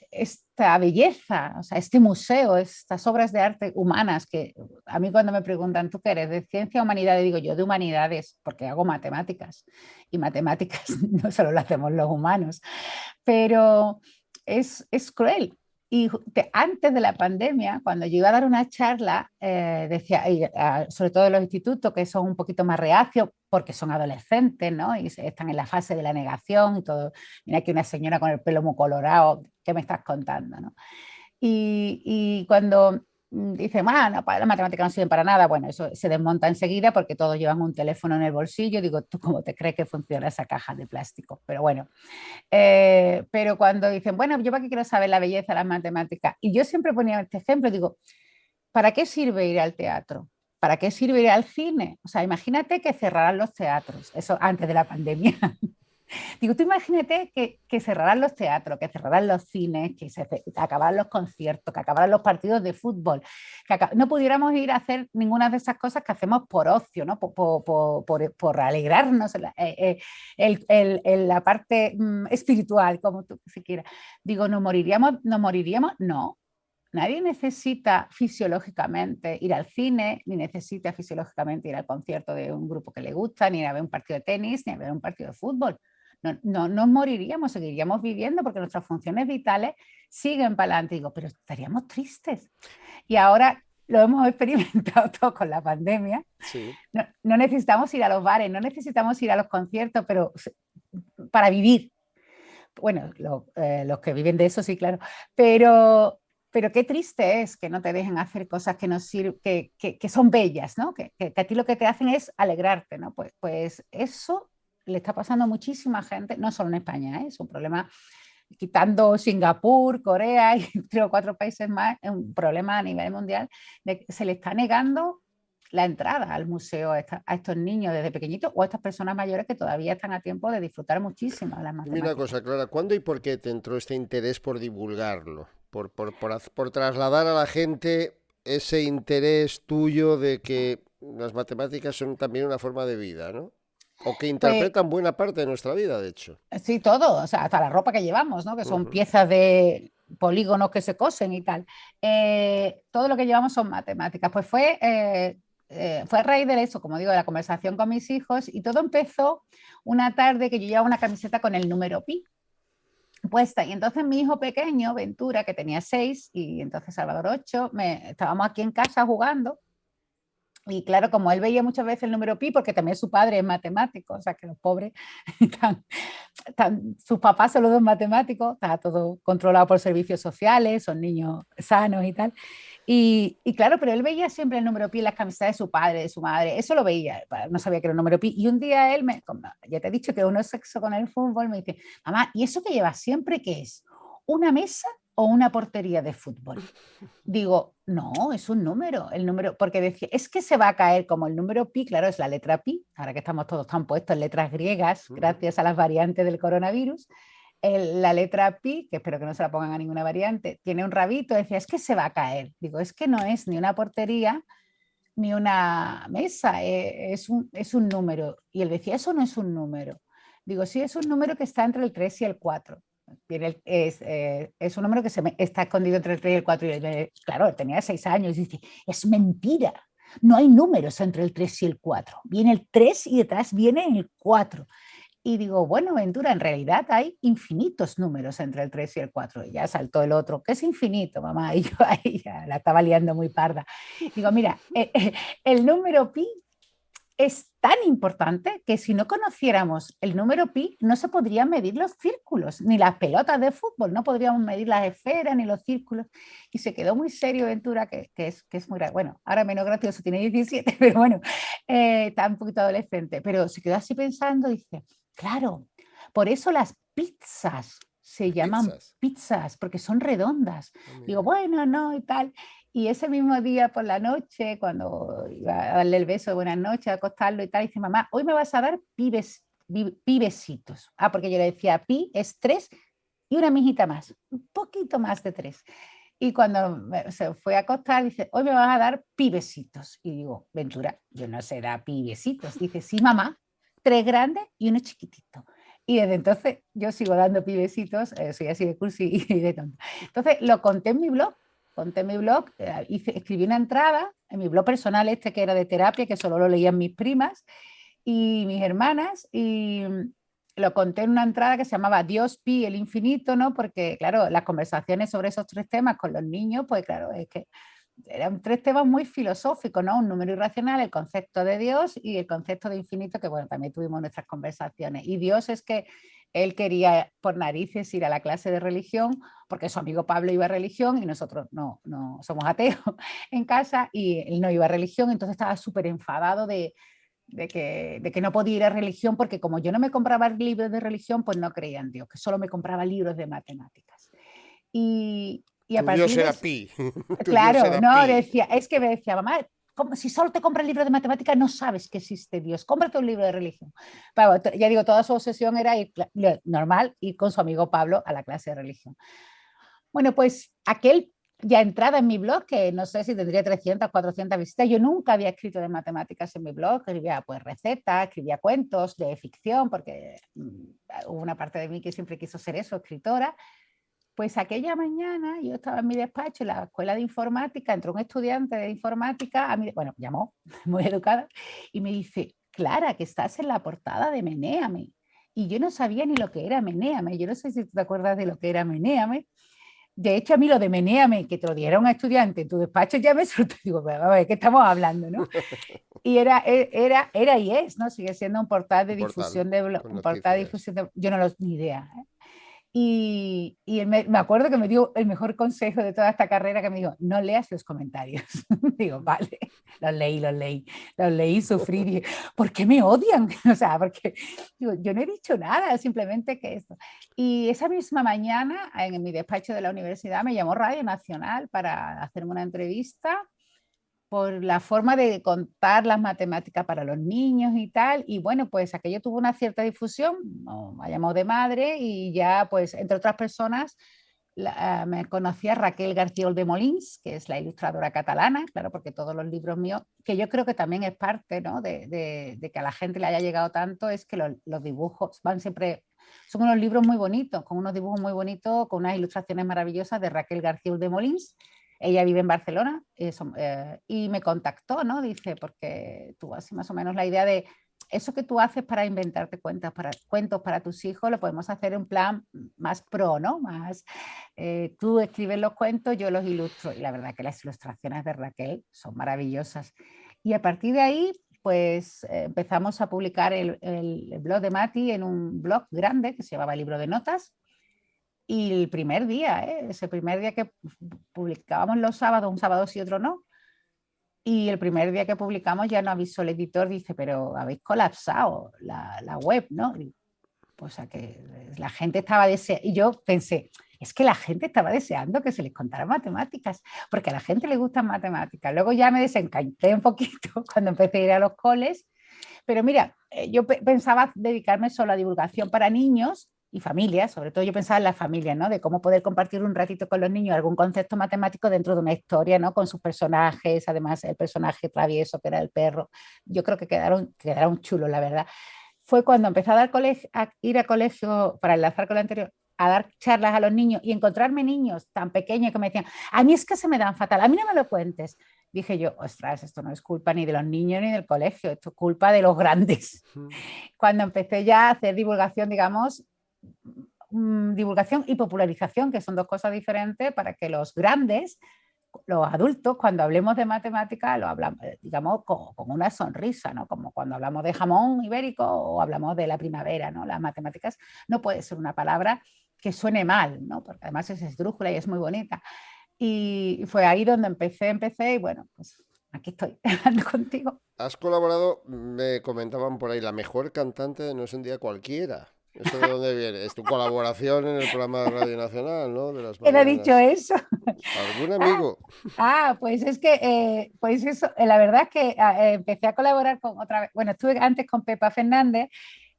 belleza, o sea, este museo, estas obras de arte humanas que a mí cuando me preguntan, ¿tú qué eres? ¿De ciencia o humanidades? Digo yo de humanidades porque hago matemáticas y matemáticas no solo lo hacemos los humanos, pero es cruel. Y antes de la pandemia, cuando yo iba a dar una charla, decía, sobre todo en los institutos que son un poquito más reacios porque son adolescentes, ¿no? Y están en la fase de la negación y todo. Mira aquí una señora con el pelo muy colorado, ¿qué me estás contando, no? Y cuando dice, no, las matemáticas no sirven para nada, bueno, eso se desmonta enseguida porque todos llevan un teléfono en el bolsillo. Digo, ¿tú cómo te crees que funciona esa caja de plástico? Pero bueno, pero cuando dicen, bueno, yo para qué quiero saber la belleza de las matemáticas, y yo siempre ponía este ejemplo, digo, ¿para qué sirve ir al teatro? ¿Para qué sirve ir al cine? O sea, imagínate que cerraran los teatros, eso antes de la pandemia. Digo, tú imagínate que cerraran los teatros, que cerraran los cines, que acabaran los conciertos, que acabaran los partidos de fútbol, que no pudiéramos ir a hacer ninguna de esas cosas que hacemos por ocio, ¿no? Por alegrarnos, la parte espiritual, como tú si quieras. Digo, ¿nos moriríamos? ¿Nos moriríamos? No. Nadie necesita fisiológicamente ir al cine, ni necesita fisiológicamente ir al concierto de un grupo que le gusta, ni a ver un partido de tenis, ni a ver un partido de fútbol. No nos moriríamos, seguiríamos viviendo porque nuestras funciones vitales siguen para adelante. Digo, pero estaríamos tristes. Y ahora lo hemos experimentado todo con la pandemia. Sí. No necesitamos ir a los bares, no necesitamos ir a los conciertos, pero para vivir. Bueno, los que viven de eso sí, claro, pero qué triste es que no te dejen hacer cosas que, nos que son bellas, ¿no? Que a ti lo que te hacen es alegrarte, ¿no? Pues eso le está pasando a muchísima gente, no solo en España, ¿eh? Es un problema, quitando Singapur, Corea y 3 o 4 países más, es un problema a nivel mundial, de que se le está negando la entrada al museo a estos niños desde pequeñitos o a estas personas mayores que todavía están a tiempo de disfrutar muchísimo de las Dime una matemáticas. cosa, Clara, ¿cuándo y por qué te entró este interés por divulgarlo? Por trasladar a la gente ese interés tuyo de que las matemáticas son también una forma de vida, ¿no? O que Pues interpretan buena parte de nuestra vida, de hecho. sí, todo, o sea, hasta la ropa que llevamos, ¿no? Que son Ujú. piezas de polígonos que se cosen y tal. Todo lo que llevamos son matemáticas. Pues fue a raíz de eso, como digo, de la conversación con mis hijos y todo empezó una tarde que yo llevaba una camiseta con el número pi puesta y entonces mi hijo pequeño, Ventura, que tenía 6 y entonces Salvador 8, estábamos aquí en casa jugando. Y claro, como él veía muchas veces el número pi, porque también su padre es matemático, o sea que los pobres están sus papás son los dos matemáticos, está todo controlado por servicios sociales, son niños sanos y tal. Y claro, pero él veía siempre el número pi en las camisetas de su padre, de su madre, eso lo veía, no sabía que era el número pi. Y un día él, ya te he dicho que uno es sexo con el fútbol, me dice, mamá, ¿y eso que llevas siempre qué es? ¿Una mesa o una portería de fútbol? Digo, no, es un número, el número, porque decía, es que se va a caer como el número pi, claro, es la letra pi, ahora que estamos todos tan puestos en letras griegas, Ujú. gracias a las variantes del coronavirus, la letra pi, que espero que no se la pongan a ninguna variante, tiene un rabito, decía, es que se va a caer. Digo, es que no es ni una portería ni una mesa, es un número. Y él decía, eso no es un número. Digo, sí, es un número que está entre el 3 y el 4. Es un número que está escondido entre el 3 y el 4. Y él, claro, él tenía 6 años y dice, es mentira. No hay números entre el 3 y el 4. Viene el 3 y detrás viene el 4. Y digo, bueno, Ventura, en realidad hay infinitos números entre el 3 y el 4. Y ya saltó el otro, ¿qué es infinito, mamá? Y yo ahí ya la estaba liando muy parda. Digo, mira, el número pi es tan importante que si no conociéramos el número pi, no se podrían medir los círculos, ni las pelotas de fútbol, no podríamos medir las esferas ni los círculos. Y se quedó muy serio Ventura, que es muy, bueno, ahora menos gracioso, tiene 17, pero bueno, está un poquito adolescente, pero se quedó así pensando, dice, claro, por eso las pizzas se llaman Pizzas. pizzas, porque son redondas. Ah, Digo, mira. bueno, no, y tal. Y ese mismo día por la noche, cuando iba a darle el beso de buenas noches, a acostarlo y tal, dice, mamá, hoy me vas a dar pibesitos. Ah, porque yo le decía, pi es 3 y una mijita más, un poquito más de 3. Y cuando se fue a acostar, dice, hoy me vas a dar pibesitos. Y digo, Ventura, yo no sé dar pibesitos. Dice, sí, mamá, 3 grandes y uno chiquitito. Y desde entonces yo sigo dando pibesitos, soy así de cursi y de tonta. Entonces lo conté en mi blog, escribí una entrada en mi blog personal este que era de terapia, que solo lo leían mis primas y mis hermanas, y lo conté en una entrada que se llamaba Dios, Pi, el infinito, ¿no? Porque, claro, las conversaciones sobre esos 3 temas con los niños, pues claro, es que eran 3 temas muy filosóficos, ¿no? Un número irracional, el concepto de Dios y el concepto de infinito, que bueno, también tuvimos nuestras conversaciones. Y Dios es que él quería por narices ir a la clase de religión, porque su amigo Pablo iba a religión y nosotros no somos ateos en casa y él no iba a religión, entonces estaba súper enfadado de que no podía ir a religión porque como yo no me compraba libros de religión, pues no creía en Dios, que solo me compraba libros de matemáticas. Y a Tu Dios partir de era eso, pi. Tu Dios claro, era no, pi. decía, es que me decía, mamá, como si solo te compras libros de matemáticas no sabes que existe Dios, cómprate un libro de religión. Pero, ya digo, toda su obsesión era ir, normal ir con su amigo Pablo a la clase de religión. Bueno, pues aquel ya entrada en mi blog, que no sé si tendría 300, 400 visitas, yo nunca había escrito de matemáticas en mi blog, escribía pues recetas, escribía cuentos de ficción, porque hubo una parte de mí que siempre quiso ser eso, escritora. Pues aquella mañana yo estaba en mi despacho en la escuela de informática, entró un estudiante de informática, a mí, bueno, llamó, muy educada, y me dice, Clara, que estás en la portada de Menéame. Y yo no sabía ni lo que era Menéame, yo no sé si tú te acuerdas de lo que era Menéame. De hecho, a mí lo de Menéame, que te lo diera un estudiante en tu despacho, ya me sorprendió. Digo, a ver, ¿qué estamos hablando, no? Y era y es, ¿no? Sigue siendo un portal de Un portal difusión de con un portal de noticias. difusión de, yo no lo ni idea. ¿Eh? Y él me acuerdo que me dio el mejor consejo de toda esta carrera, que me dijo, no leas los comentarios. Digo, vale, los leí sufrir. Y, ¿por qué me odian? O sea, porque digo, yo no he dicho nada, simplemente que esto. Y esa misma mañana, en mi despacho de la universidad, me llamó Radio Nacional para hacerme una entrevista por la forma de contar las matemáticas para los niños y tal. Y bueno, pues aquello tuvo una cierta difusión, me llamó de madre y ya, pues, entre otras personas, me conocía Raquel García Oldemolins, que es la ilustradora catalana, claro, porque todos los libros míos, que yo creo que también es parte, ¿no? de que a la gente le haya llegado tanto, es que los dibujos van siempre, son unos libros muy bonitos, con unos dibujos muy bonitos, con unas ilustraciones maravillosas de Raquel García Oldemolins. Ella vive en Barcelona y me contactó, ¿no? Dice, porque tú así más o menos la idea de eso que tú haces para inventarte cuentos para tus hijos, lo podemos hacer en plan más pro, ¿no? Más, tú escribes los cuentos, yo los ilustro. Y la verdad que las ilustraciones de Raquel son maravillosas. Y a partir de ahí, pues empezamos a publicar el blog de Mati en un blog grande que se llamaba Libro de Notas. Y el primer día, ese primer día que publicábamos los sábados, un sábado sí, otro no, y el primer día que publicamos ya nos avisó el editor, dice, pero habéis colapsado la web, ¿no? Y, pues, o sea, que la gente estaba deseando, y yo pensé, es que la gente estaba deseando que se les contara matemáticas, porque a la gente le gustan matemáticas. Luego ya me desencanté un poquito cuando empecé a ir a los coles, pero mira, yo pensaba dedicarme solo a divulgación para niños y familias, sobre todo yo pensaba en las familias, ¿no? De cómo poder compartir un ratito con los niños algún concepto matemático dentro de una historia, ¿no? Con sus personajes, además el personaje travieso que era el perro. Yo creo que quedaron chulos, la verdad. Fue cuando empecé a ir a colegio, para enlazar con lo anterior, a dar charlas a los niños y encontrarme niños tan pequeños que me decían, a mí es que se me dan fatal, a mí no me lo cuentes. Dije yo, ostras, esto no es culpa ni de los niños ni del colegio, esto es culpa de los grandes. Cuando empecé ya a hacer divulgación, digamos, divulgación y popularización, que son dos cosas diferentes, para que los grandes, los adultos, cuando hablemos de matemática, lo hablamos, digamos, con una sonrisa, ¿no? Como cuando hablamos de jamón ibérico o hablamos de la primavera, ¿no? Las matemáticas no puede ser una palabra que suene mal, ¿no? Porque además es esdrújula y es muy bonita. Y fue ahí donde empecé y bueno, pues aquí estoy hablando contigo. Has colaborado, me comentaban por ahí, la mejor cantante de No es un día cualquiera. ¿Eso de dónde viene? Es tu colaboración en el programa de Radio Nacional, ¿no? De las ¿Quién ha dicho mañanas. eso? ¿Algún amigo? Pues es que, pues eso, la verdad es que empecé a colaborar con otra vez, bueno, estuve antes con Pepa Fernández,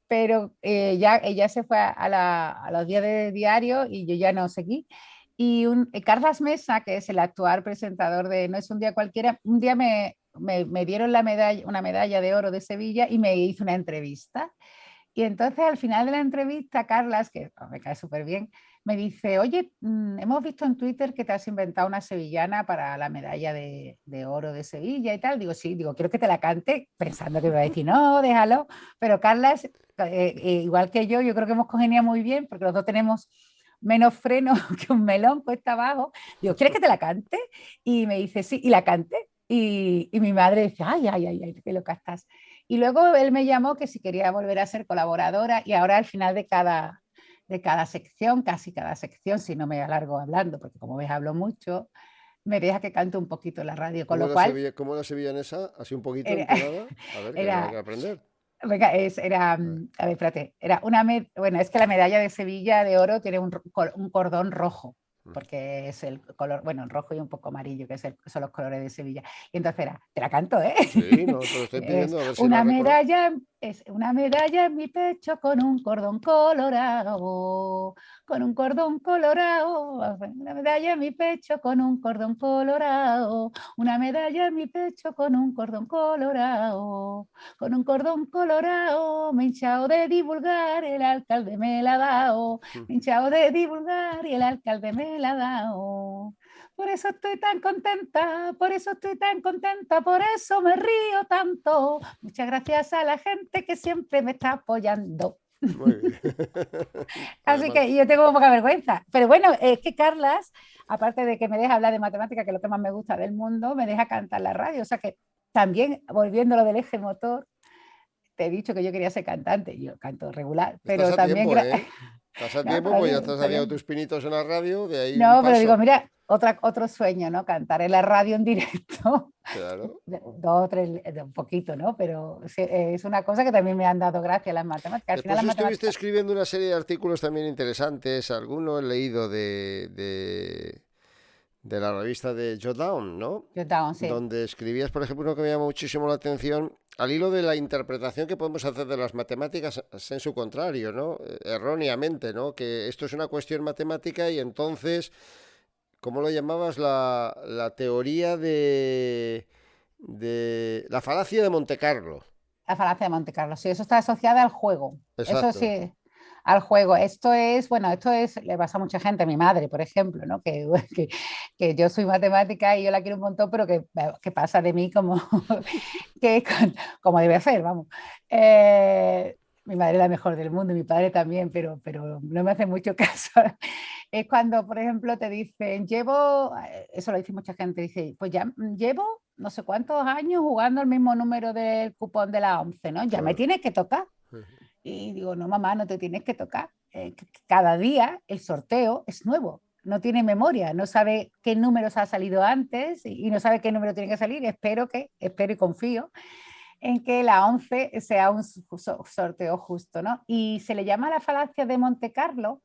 pero ya ella se fue a los días de diario y yo ya no seguí. Y Carlas Mesa, que es el actual presentador de No es un día cualquiera, un día me dieron una medalla de oro de Sevilla y me hizo una entrevista. Y entonces al final de la entrevista, Carlas, que me cae súper bien, me dice, oye, hemos visto en Twitter que te has inventado una sevillana para la medalla de oro de Sevilla y tal. Digo, sí, digo, quiero que te la cante, pensando que me va a decir, no, déjalo. Pero Carlas, igual que yo creo que hemos congeniado muy bien, porque los dos tenemos menos freno que un melón cuesta abajo. Digo, ¿quieres que te la cante? Y me dice, sí, y la cante. Y mi madre dice, ay, ay, ay, ay, qué loca estás. Y luego él me llamó que si quería volver a ser colaboradora y ahora al final de cada sección, casi cada sección, si no me alargo hablando, porque como ves hablo mucho, me deja que cante un poquito en la radio, con lo cual Cómo la sevillanesa? ¿Así un poquito era, entonada? A ver, que tengo que era, aprender. venga, A ver. a ver, espérate, era bueno, es que la medalla de Sevilla de oro tiene un cordón rojo, porque es el color, bueno, el rojo y un poco amarillo, que son los colores de Sevilla. Y entonces era, te la canto, ¿eh? Sí, no, te lo estoy Es pidiendo a ver si la reconozco. una medalla en mi pecho con un cordón colorado, con un cordón colorado, una medalla en mi pecho con un cordón colorado, una medalla en mi pecho con un cordón colorado, con un cordón colorado, me he hinchado de divulgar, el alcalde me la ha dado, me he hinchado de divulgar y el alcalde me la ha dado. Por eso estoy tan contenta, por eso estoy tan contenta, por eso me río tanto. Muchas gracias a la gente que siempre me está apoyando. Muy bien. Así Además, que yo tengo poca vergüenza. Pero bueno, es que Carlas, aparte de que me deja hablar de matemática, que es lo que más me gusta del mundo, me deja cantar la radio. O sea que también, volviendo a lo del eje motor, te he dicho que yo quería ser cantante. Yo canto regular, estás pero a también... tiempo, ¿eh? Estás a No, tiempo, está pues ya bien, estás está haciendo bien. tus pinitos en la radio, de ahí un No, pero digo, paso. mira, otro sueño, ¿no? Cantar en la radio en directo, Claro. dos, tres, un poquito, ¿no? Pero sí, es una cosa que también me han dado gracias las matemáticas. Al final Después las estuviste matemáticas, escribiendo una serie de artículos también interesantes, alguno he leído de la revista de Joe Down, ¿no? yo estaba, sí. Donde escribías, por ejemplo, uno que me llamó muchísimo la atención, al hilo de la interpretación que podemos hacer de las matemáticas en su contrario, ¿no? Erróneamente, ¿no? Que esto es una cuestión matemática y entonces, ¿cómo lo llamabas? La teoría de la falacia de Monte Carlo. La falacia de Monte Carlo, sí, eso está asociada al juego. Eso Exacto. sí, al juego. Esto es, le pasa a mucha gente, a mi madre, por ejemplo, ¿no? Que yo soy matemática y yo la quiero un montón, pero que pasa de mí como, como debe ser, vamos. Mi madre es la mejor del mundo, y mi padre también, pero no me hace mucho caso. Es cuando, por ejemplo, te dicen, eso lo dice mucha gente, dice, pues ya llevo no sé cuántos años jugando el mismo número del cupón de la 11, ¿no? Ya me Claro. tienes que tocar. Y digo, no, mamá, no te tienes que tocar. Cada día el sorteo es nuevo, no tiene memoria, no sabe qué números ha salido antes y no sabe qué número tiene que salir. Espero y confío en que la 11 sea un sorteo justo, ¿no? Y se le llama la falacia de Monte Carlo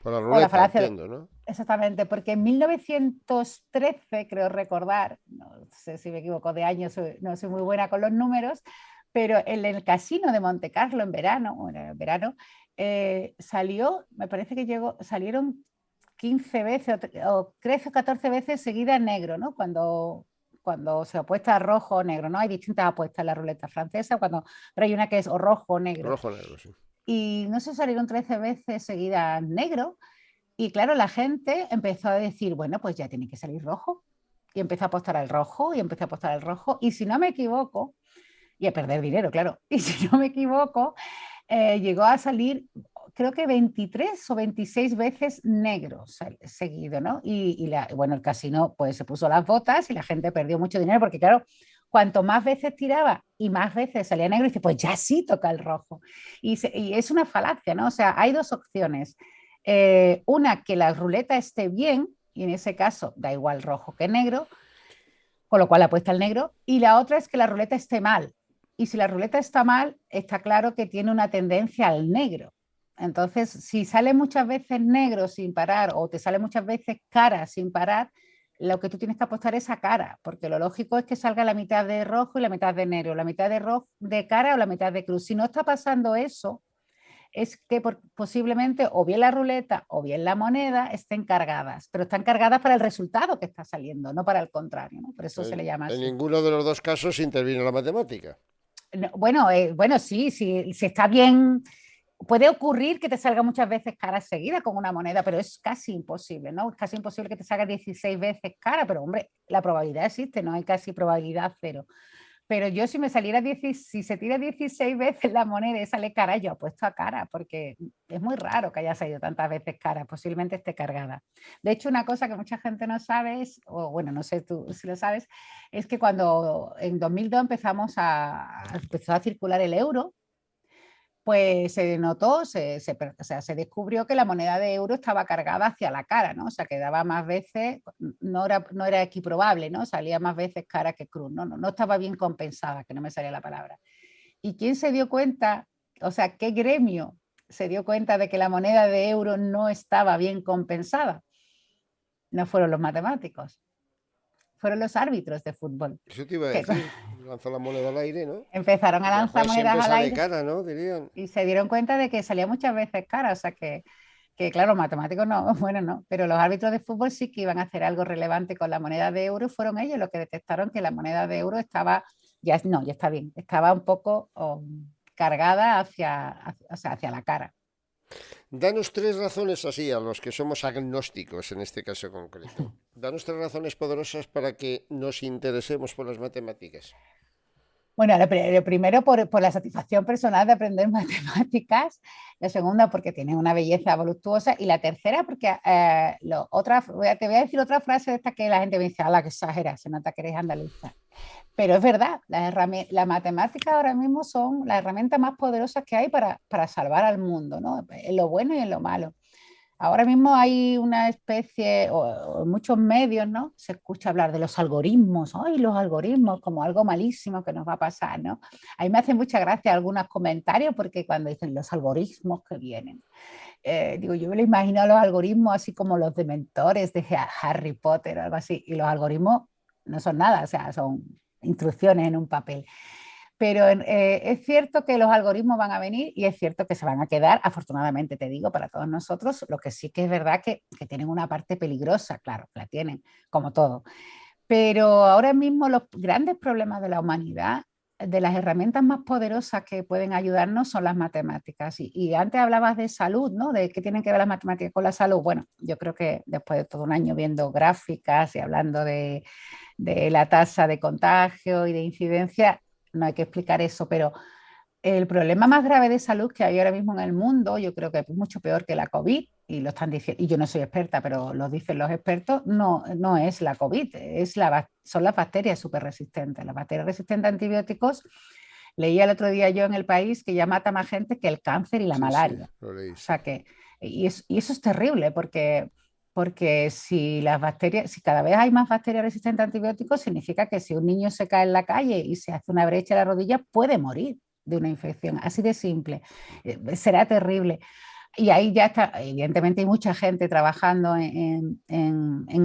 Por la o la ruleta, falacia entiendo, ¿no? exactamente, porque en 1913, creo recordar, no sé si me equivoco de año, no soy muy buena con los números, pero en el casino de Monte Carlo en verano, salió, me parece que salieron 15 veces o 13 o 14 veces seguidas negro, ¿no? Cuando se apuesta a rojo o negro, ¿no? Hay distintas apuestas en la ruleta francesa, pero hay una que es o rojo o negro. Rojo negro, sí. Y no sé, salieron 13 veces seguidas negro. Y claro, la gente empezó a decir, bueno, pues ya tiene que salir rojo. Y empezó a apostar al rojo y empezó a apostar al rojo. Y si no me equivoco, y a perder dinero, claro. Y si no me equivoco, llegó a salir, creo que 23 o 26 veces negro seguido, ¿no? Bueno, el casino pues se puso las botas y la gente perdió mucho dinero porque, claro, cuanto más veces tiraba y más veces salía negro, dice, pues ya sí toca el rojo. Y es una falacia, ¿no? O sea, hay dos opciones. Una, que la ruleta esté bien, y en ese caso da igual rojo que negro, con lo cual apuesta al negro, y la otra es que la ruleta esté mal. Y si la ruleta está mal, está claro que tiene una tendencia al negro. Entonces, si sale muchas veces negro sin parar o te sale muchas veces cara sin parar, lo que tú tienes que apostar es a cara, porque lo lógico es que salga la mitad de rojo y la mitad de negro, la mitad de rojo de cara o la mitad de cruz. Si no está pasando eso, es que posiblemente o bien la ruleta o bien la moneda estén cargadas, pero están cargadas para el resultado que está saliendo, no para el contrario, ¿no? Por eso se le llama En así. ninguno de los dos casos interviene la matemática. No, bueno, sí, si está bien, puede ocurrir que te salga muchas veces cara seguida con una moneda, pero es casi imposible, ¿no? Es casi imposible que te salga 16 veces cara, pero hombre, la probabilidad existe, no hay casi probabilidad cero. Pero yo si me saliera si se tira 16 veces la moneda y sale cara, yo apuesto a cara, porque es muy raro que haya salido tantas veces cara, posiblemente esté cargada. De hecho, una cosa que mucha gente no sabe es, o bueno, no sé tú si lo sabes, es que cuando en 2002 empezó a circular el euro, pues se notó, o sea, se descubrió que la moneda de euro estaba cargada hacia la cara, ¿no? O sea, que daba más veces, no era equiprobable, ¿no? Salía más veces cara que cruz, no estaba bien compensada, que no me salía la palabra. ¿Y quién se dio cuenta? O sea, ¿qué gremio se dio cuenta de que la moneda de euro no estaba bien compensada? No fueron los matemáticos, fueron los árbitros de fútbol, Eso te iba a que decir. Lanza la moneda al aire, ¿no? empezaron a Que el lanzar juez monedas siempre al sale aire cara, ¿no? Dirían. y se dieron cuenta de que salía muchas veces cara, o sea que claro, matemáticos no, bueno, no, pero los árbitros de fútbol sí que iban a hacer algo relevante con la moneda de euro y fueron ellos los que detectaron que la moneda de euro estaba, ya está bien, estaba un poco cargada o sea, hacia la cara. Danos tres razones así a los que somos agnósticos en este caso concreto. Danos tres razones poderosas para que nos interesemos por las matemáticas. Bueno, lo primero por la satisfacción personal de aprender matemáticas, la segunda porque tiene una belleza voluptuosa y la tercera porque te voy a decir otra frase de esta que la gente me dice, a la que exagera, se nota que eres andaluza. Pero es verdad, las matemáticas ahora mismo son las herramientas más poderosas que hay para salvar al mundo, ¿no? En lo bueno y en lo malo. Ahora mismo hay una especie, o en muchos medios, ¿no? Se escucha hablar de los algoritmos, ¡ay, los algoritmos! Como algo malísimo que nos va a pasar, ¿no? A mí me hacen mucha gracia algunos comentarios porque cuando dicen los algoritmos que vienen, digo, yo me lo imagino a los algoritmos así como los dementores de Harry Potter o algo así, y los algoritmos no son nada, o sea, son instrucciones en un papel. Pero es cierto que los algoritmos van a venir y es cierto que se van a quedar, afortunadamente te digo, para todos nosotros, lo que sí que es verdad que tienen una parte peligrosa, claro, la tienen, como todo. Pero ahora mismo los grandes problemas de la humanidad, de las herramientas más poderosas que pueden ayudarnos son las matemáticas. Y antes hablabas de salud, ¿no? De qué tienen que ver las matemáticas con la salud. Bueno, yo creo que después de todo un año viendo gráficas y hablando de la tasa de contagio y de incidencia, no hay que explicar eso, pero el problema más grave de salud que hay ahora mismo en el mundo, yo creo que es mucho peor que la COVID, y lo están diciendo, y yo no soy experta, pero lo dicen los expertos, no es la COVID, son las bacterias súper resistentes. Las bacterias resistentes a antibióticos, leía el otro día yo en El País que ya mata más gente que el cáncer y la Sí, sí, malaria. lo leí, O sí. sea que, y eso es terrible porque si cada vez hay más bacterias resistentes a antibióticos, significa que si un niño se cae en la calle y se hace una brecha en la rodilla, puede morir de una infección, así de simple. Será terrible. Y ahí ya está, evidentemente hay mucha gente trabajando en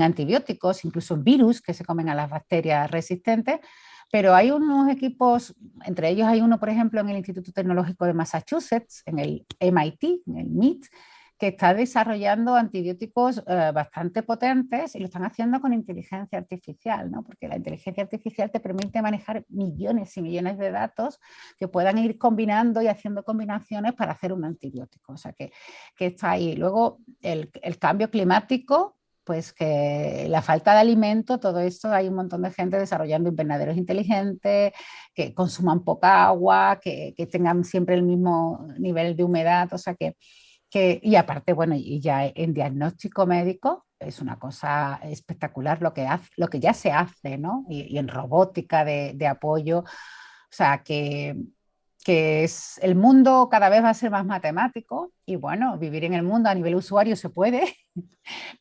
antibióticos, incluso en virus que se comen a las bacterias resistentes, Pero hay unos equipos, entre ellos hay uno, por ejemplo, en el Instituto Tecnológico de Massachusetts, en el MIT, en el MIT, que está desarrollando antibióticos bastante potentes y lo están haciendo con inteligencia artificial, ¿no? Porque la inteligencia artificial te permite manejar millones y millones de datos que puedan ir combinando y haciendo combinaciones para hacer un antibiótico. O sea, que está ahí. Luego, el cambio climático, pues que la falta de alimento, todo esto, hay un montón de gente desarrollando invernaderos inteligentes, que consuman poca agua, que tengan siempre el mismo nivel de humedad, o sea y aparte, bueno, y ya en diagnóstico médico es una cosa espectacular lo que ya se hace, ¿no? Y en robótica de apoyo, o sea, el mundo cada vez va a ser más matemático y bueno, vivir en el mundo a nivel usuario se puede,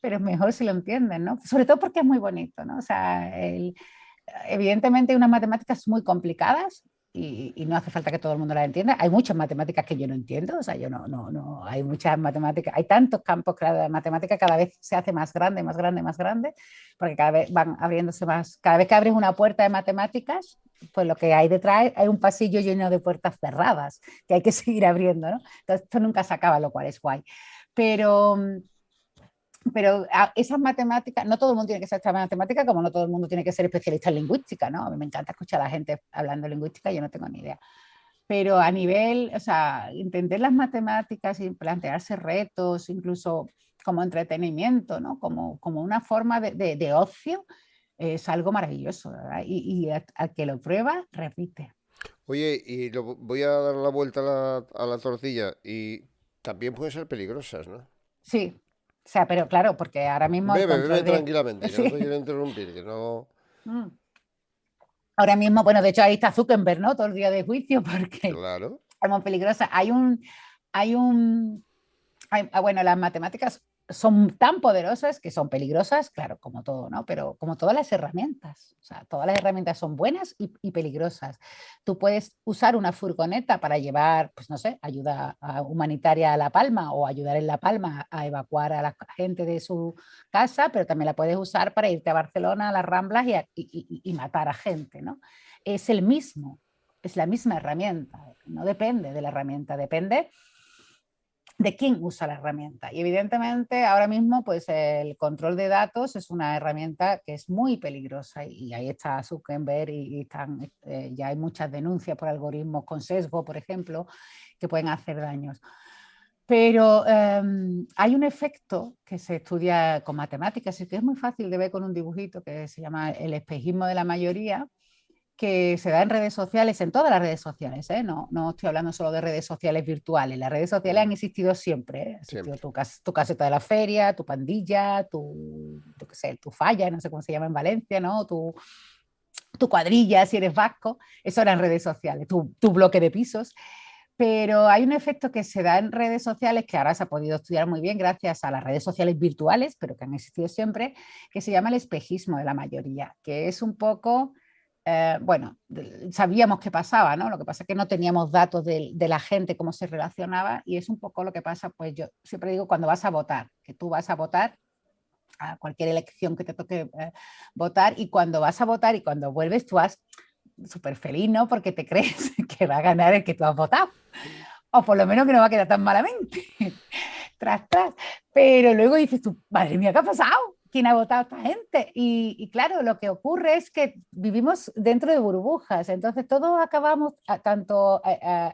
pero es mejor si lo entienden, ¿no? Sobre todo porque es muy bonito, ¿no? O sea, evidentemente hay unas matemáticas muy complicadas y no hace falta que todo el mundo las entienda. Hay muchas matemáticas que yo no entiendo, o sea, yo no, hay muchas matemáticas, hay tantos campos claro, de matemática, cada vez se hace más grande, más grande, más grande, porque cada vez van abriéndose más, cada vez que abres una puerta de matemáticas, pues lo que hay detrás hay un pasillo lleno de puertas cerradas que hay que seguir abriendo, ¿no? Entonces esto nunca se acaba, lo cual es guay. Pero pero esas matemáticas, no todo el mundo tiene que ser matemática, como no todo el mundo tiene que ser especialista en lingüística, ¿no? A mí me encanta escuchar a la gente hablando lingüística, yo no tengo ni idea. Pero a nivel, o sea, entender las matemáticas y plantearse retos, incluso como entretenimiento, ¿no? Como una forma de ocio, es algo maravilloso, ¿verdad? Y al que lo prueba, repite. Oye, y voy a dar la vuelta a la tortilla y también pueden ser peligrosas, ¿no? Sí, o sea, pero claro, porque ahora mismo el Bebe control de... tranquilamente, que no te Sí. quiero interrumpir, que no... Mm. Ahora mismo, bueno, de hecho ahí está Zuckerberg, ¿no? Todo el día de juicio porque Claro. es muy peligrosa. Hay un, bueno, las matemáticas son tan poderosas que son peligrosas, claro, como todo, ¿no? Pero como todas las herramientas, o sea, todas las herramientas son buenas y peligrosas. Tú puedes usar una furgoneta para llevar, pues no sé, ayuda humanitaria a La Palma o ayudar en La Palma a evacuar a la gente de su casa, pero también la puedes usar para irte a Barcelona, a las Ramblas y matar a gente, ¿no? Es el mismo, es la misma herramienta, no depende de la herramienta, depende de quién usa la herramienta. Y evidentemente ahora mismo pues el control de datos es una herramienta que es muy peligrosa y ahí está Zuckerberg y están, ya hay muchas denuncias por algoritmos con sesgo, por ejemplo, que pueden hacer daños. Pero hay un efecto que se estudia con matemáticas y que es muy fácil de ver con un dibujito que se llama el espejismo de la mayoría, que se da en redes sociales, en todas las redes sociales, ¿eh? No estoy hablando solo de redes sociales virtuales, las redes sociales han Mm, existido siempre, ¿eh? Ha existido siempre. tu caseta de la feria, tu pandilla, qué sé, tu falla, no sé cómo se llama en Valencia, ¿no? Tu cuadrilla, si eres vasco, eso eran redes sociales, tu bloque de pisos. Pero hay un efecto que se da en redes sociales que ahora se ha podido estudiar muy bien gracias a las redes sociales virtuales, pero que han existido siempre, que se llama el espejismo de la mayoría, que es un poco, bueno, sabíamos que pasaba, ¿no? Lo que pasa es que no teníamos datos de la gente, cómo se relacionaba, y es un poco lo que pasa, pues yo siempre digo cuando vas a votar, que tú vas a votar a cualquier elección que te toque votar y cuando vas a votar y cuando vuelves tú vas súper feliz, ¿no? Porque te crees que va a ganar el que tú has votado o por lo menos que no va a quedar tan malamente, tras. Pero luego dices tú, madre mía, ¿qué ha pasado? ¿Quién ha votado a esta gente? Y claro, lo que ocurre es que vivimos dentro de burbujas, entonces todos acabamos, tanto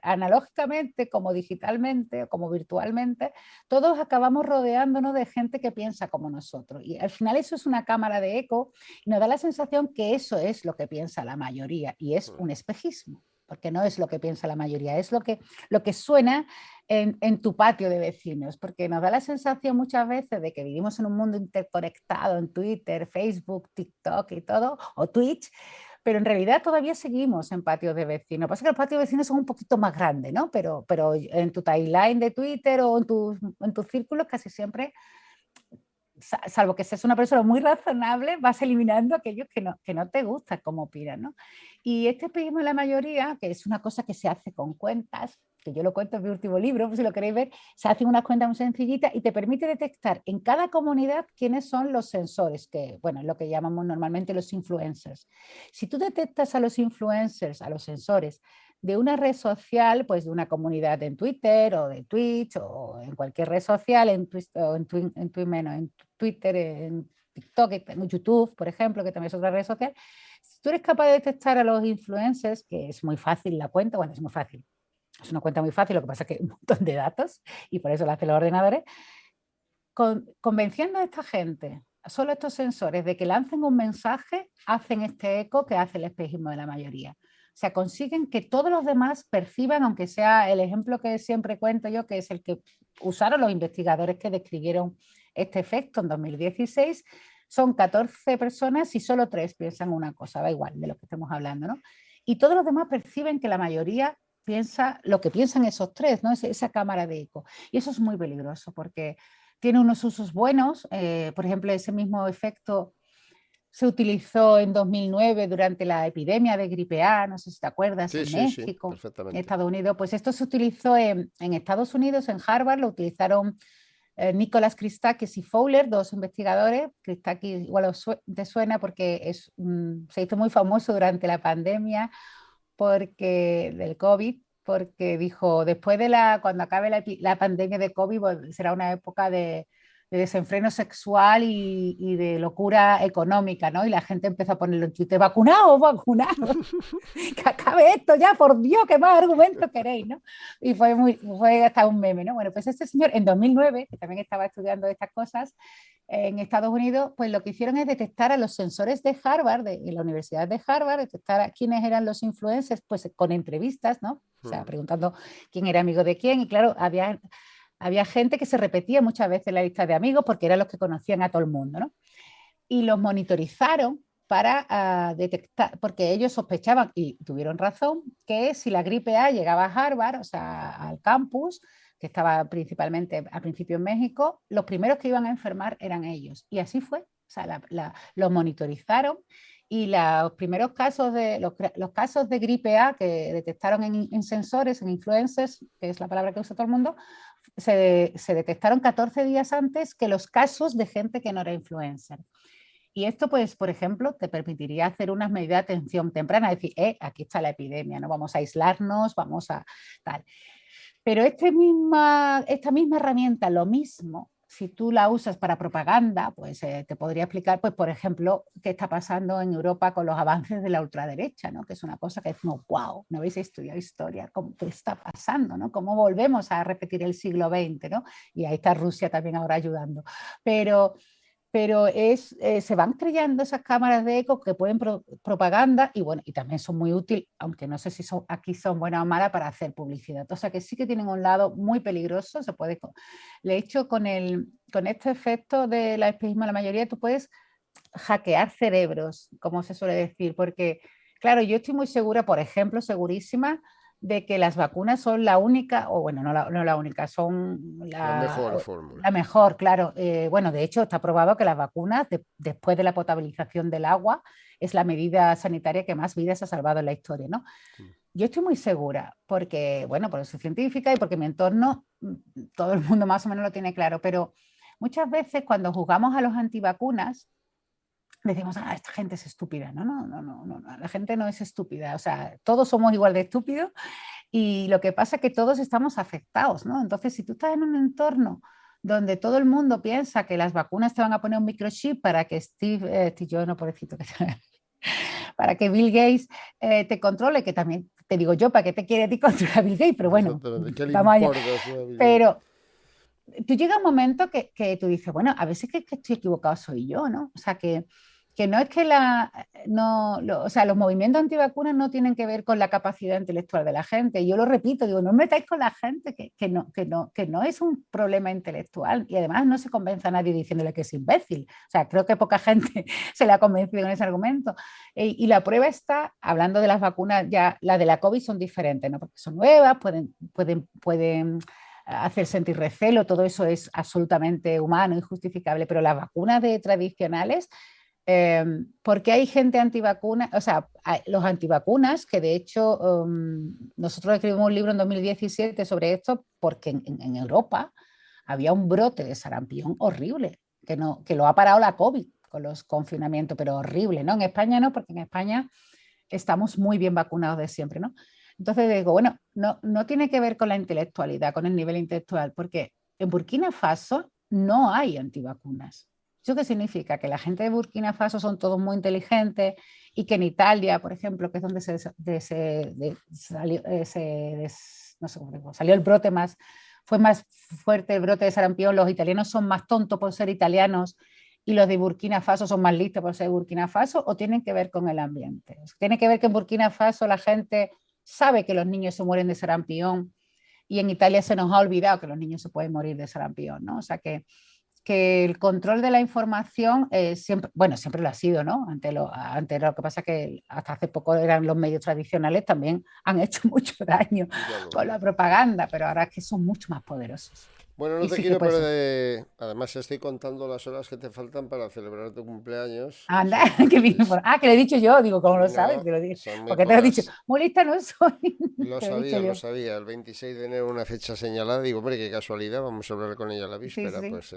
analógicamente como digitalmente, como virtualmente, todos acabamos rodeándonos de gente que piensa como nosotros. Y al final eso es una cámara de eco y nos da la sensación que eso es lo que piensa la mayoría y es Mm. un espejismo, porque no es lo que piensa la mayoría, es lo que suena en tu patio de vecinos, porque nos da la sensación muchas veces de que vivimos en un mundo interconectado en Twitter, Facebook, TikTok y todo, o Twitch, pero en realidad todavía seguimos en patios de vecinos. Pasa que los patios de vecinos son un poquito más grandes, ¿no? Pero en tu timeline de Twitter o en tus círculos casi siempre, salvo que seas una persona muy razonable, vas eliminando aquellos que no te gustan como opinan, ¿no? Y este espejismo de la mayoría, que es una cosa que se hace con cuentas, que yo lo cuento en mi último libro, pues si lo queréis ver, se hacen unas cuentas muy sencillitas y te permite detectar en cada comunidad quiénes son los sensores, que bueno, es lo que llamamos normalmente los influencers. Si tú detectas a los influencers, a los sensores de una red social, pues de una comunidad en Twitter o de Twitch o en cualquier red social, en Twitter, en TikTok, en YouTube, por ejemplo, que también es otra red social, si tú eres capaz de detectar a los influencers, que es muy fácil la cuenta, bueno, es muy fácil, es una cuenta muy fácil, lo que pasa es que hay un montón de datos y por eso lo hacen los ordenadores, convenciendo a esta gente, solo estos sensores, de que lancen un mensaje, hacen este eco que hace el espejismo de la mayoría. O sea, consiguen que todos los demás perciban, aunque sea el ejemplo que siempre cuento yo, que es el que usaron los investigadores que describieron este efecto en 2016, son 14 personas y solo 3 piensan una cosa, da igual de lo que estemos hablando, ¿no? Y todos los demás perciben que la mayoría piensa lo que piensan esos 3, ¿no? Esa cámara de eco. Y eso es muy peligroso porque tiene unos usos buenos. Por ejemplo, ese mismo efecto se utilizó en 2009 durante la epidemia de gripe A, no sé si te acuerdas, Sí, en sí, sí, México, en perfectamente. Estados Unidos. Pues esto se utilizó en Estados Unidos, en Harvard, lo utilizaron Nicholas Christakis y Fowler, dos investigadores. Christakis igual te suena porque se hizo muy famoso durante la pandemia del COVID, porque dijo, cuando acabe la pandemia de COVID, será una época de desenfreno sexual y de locura económica, ¿no? Y la gente empezó a ponerlo en Twitter, vacunado, vacunado, que acabe esto ya, por Dios, ¿qué más argumentos queréis, no? Y fue hasta un meme, ¿no? Bueno, pues este señor en 2009, que también estaba estudiando estas cosas, en Estados Unidos, pues lo que hicieron es detectar a los sensores de Harvard, de la Universidad de Harvard, detectar a quiénes eran los influencers, pues con entrevistas, ¿no? O sea, preguntando quién era amigo de quién. Y claro, había gente que se repetía muchas veces en la lista de amigos porque eran los que conocían a todo el mundo, ¿no? Y los monitorizaron para detectar, porque ellos sospechaban, y tuvieron razón, que si la gripe A llegaba a Harvard, o sea, al campus, que estaba principalmente al principio en México, los primeros que iban a enfermar eran ellos. Y así fue. O sea, los monitorizaron y los primeros casos los casos de gripe A que detectaron en sensores, en influencers, que es la palabra que usa todo el mundo, se detectaron 14 días antes que los casos de gente que no era influencer. Y esto, pues, por ejemplo, te permitiría hacer unas medidas de atención temprana, decir, aquí está la epidemia, no vamos a aislarnos, vamos a tal. Pero esta misma herramienta, lo mismo, si tú la usas para propaganda, pues te podría explicar, pues, por ejemplo, qué está pasando en Europa con los avances de la ultraderecha, ¿no? Que es una cosa que decimos, wow, no habéis estudiado historia, ¿qué está pasando? ¿No? ¿Cómo volvemos a repetir el siglo XX? ¿No? Y ahí está Rusia también ahora ayudando. Pero se van creando esas cámaras de eco que pueden propaganda y bueno, y también son muy útiles, aunque no sé si aquí son buenas o malas para hacer publicidad. O sea que sí que tienen un lado muy peligroso. De hecho, con este efecto de la espejismo, la mayoría tú puedes hackear cerebros, como se suele decir, porque claro, yo estoy muy segura, por ejemplo, segurísima de que las vacunas son la única, o bueno, no la única, son La mejor la fórmula. mejor, claro. Bueno, de hecho está probado que las vacunas, después de la potabilización del agua, es la medida sanitaria que más vidas ha salvado en la historia, ¿no? Yo estoy muy segura, porque, bueno, porque soy científica y porque mi entorno, todo el mundo más o menos lo tiene claro, pero muchas veces cuando juzgamos a los antivacunas, decimos, esta gente es estúpida. No, la gente no es estúpida. O sea, todos somos igual de estúpidos y lo que pasa es que todos estamos afectados, ¿no? Entonces, si tú estás en un entorno donde todo el mundo piensa que las vacunas te van a poner un microchip para que yo no pobrecito, para que Bill Gates te controle, que también te digo yo, ¿para qué te quiere controlar Bill Gates? Pero bueno, Exactamente. ¿Qué le vamos allá. importa su habilidad? Pero tú llega un momento que tú dices, bueno, a veces que estoy equivocado soy yo, ¿no? O sea, que no es que o sea, los movimientos antivacunas no tienen que ver con la capacidad intelectual de la gente. Yo lo repito, digo, no os metáis con la gente que no es un problema intelectual y además no se convence a nadie diciéndole que es imbécil. O sea, creo que poca gente se le ha convencido en ese argumento. Y la prueba está, hablando de las vacunas, ya la de la COVID son diferentes, ¿no? Porque son nuevas, pueden hacer sentir recelo, todo eso es absolutamente humano y justificable, pero las vacunas tradicionales porque hay gente antivacuna, o sea, los antivacunas, que de hecho nosotros escribimos un libro en 2017 sobre esto, porque en Europa había un brote de sarampión horrible, que lo ha parado la COVID con los confinamientos, pero horrible, ¿no? En España no, porque en España estamos muy bien vacunados de siempre, ¿no? Entonces digo, bueno, no tiene que ver con la intelectualidad, con el nivel intelectual, porque en Burkina Faso no hay antivacunas. ¿Eso qué significa? Que la gente de Burkina Faso son todos muy inteligentes y que en Italia, por ejemplo, que es donde salió, no sé cómo salió el brote más, fue más fuerte el brote de sarampión, los italianos son más tontos por ser italianos y los de Burkina Faso son más listos por ser de Burkina Faso, o tienen que ver con el ambiente. Tiene que ver que en Burkina Faso la gente sabe que los niños se mueren de sarampión y en Italia se nos ha olvidado que los niños se pueden morir de sarampión, ¿no? O sea que el control de la información siempre, bueno, siempre lo ha sido, ¿no? Ante lo que pasa que hasta hace poco eran los medios tradicionales, también han hecho mucho daño con la propaganda, pero ahora es que son mucho más poderosos. Bueno, no Y te sí que quiero puede ser. perder. Además, estoy contando las horas que te faltan para celebrar tu cumpleaños. Anda, que bien. Que le he dicho yo, digo, ¿cómo lo sabes? No, Te lo digo. son muy Porque te lo he dicho, pocas. muy lista no soy, te lo he dicho Lo yo. sabía. El 26 de enero, una fecha señalada. Digo, hombre, qué casualidad, vamos a hablar con ella la Sí, víspera. sí. Pues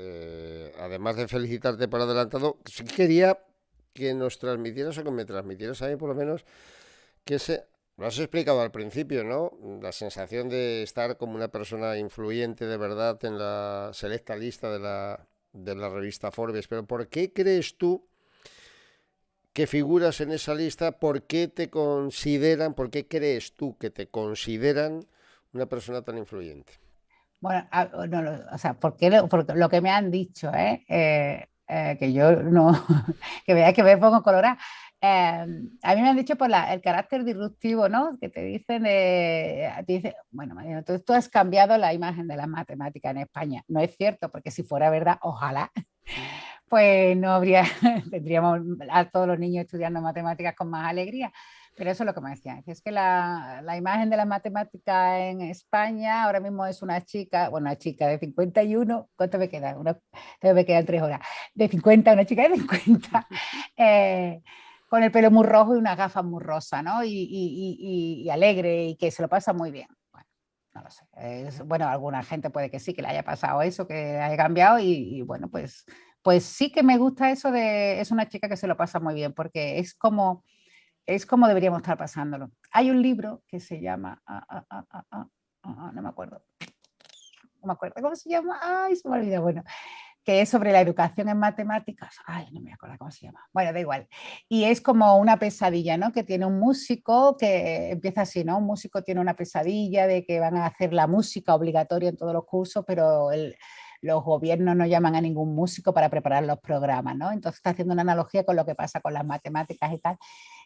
además de felicitarte por adelantado, sí quería que nos transmitieras o que me transmitieras a mí por lo menos que se... Lo has explicado al principio, ¿no? La sensación de estar como una persona influyente de verdad en la selecta lista de la revista Forbes. Pero ¿por qué crees tú que figuras en esa lista? ¿Por qué te consideran, por qué crees tú que te consideran una persona tan influyente? Bueno, no, o sea, porque lo que me han dicho, que yo no, que veáis que me pongo colorada. A mí me han dicho por el carácter disruptivo, ¿no? Que te dicen, bueno, Mariano, tú has cambiado la imagen de las matemáticas en España. No es cierto, porque si fuera verdad, ojalá, pues no habría, tendríamos a todos los niños estudiando matemáticas con más alegría. Pero eso es lo que me decían, es que la imagen de la matemática en España ahora mismo es una chica de 51, ¿cuánto me queda? Me quedan 3 horas, de 50, una chica de 50, con el pelo muy rojo y unas gafas muy rosas, ¿no? Y alegre y que se lo pasa muy bien. Bueno, no lo sé. Bueno, alguna gente puede que sí, que le haya pasado eso, que haya cambiado y bueno, pues sí que me gusta eso es una chica que se lo pasa muy bien, porque es como deberíamos estar pasándolo. Hay un libro que se llama, no me acuerdo, no me acuerdo cómo se llama, ay, se me olvidó, bueno, que es sobre la educación en matemáticas, ay, no me acuerdo cómo se llama, bueno, da igual, y es como una pesadilla, ¿no? Que tiene un músico que empieza así, ¿no? Un músico tiene una pesadilla de que van a hacer la música obligatoria en todos los cursos, pero los gobiernos no llaman a ningún músico para preparar los programas, ¿no? Entonces está haciendo una analogía con lo que pasa con las matemáticas y tal.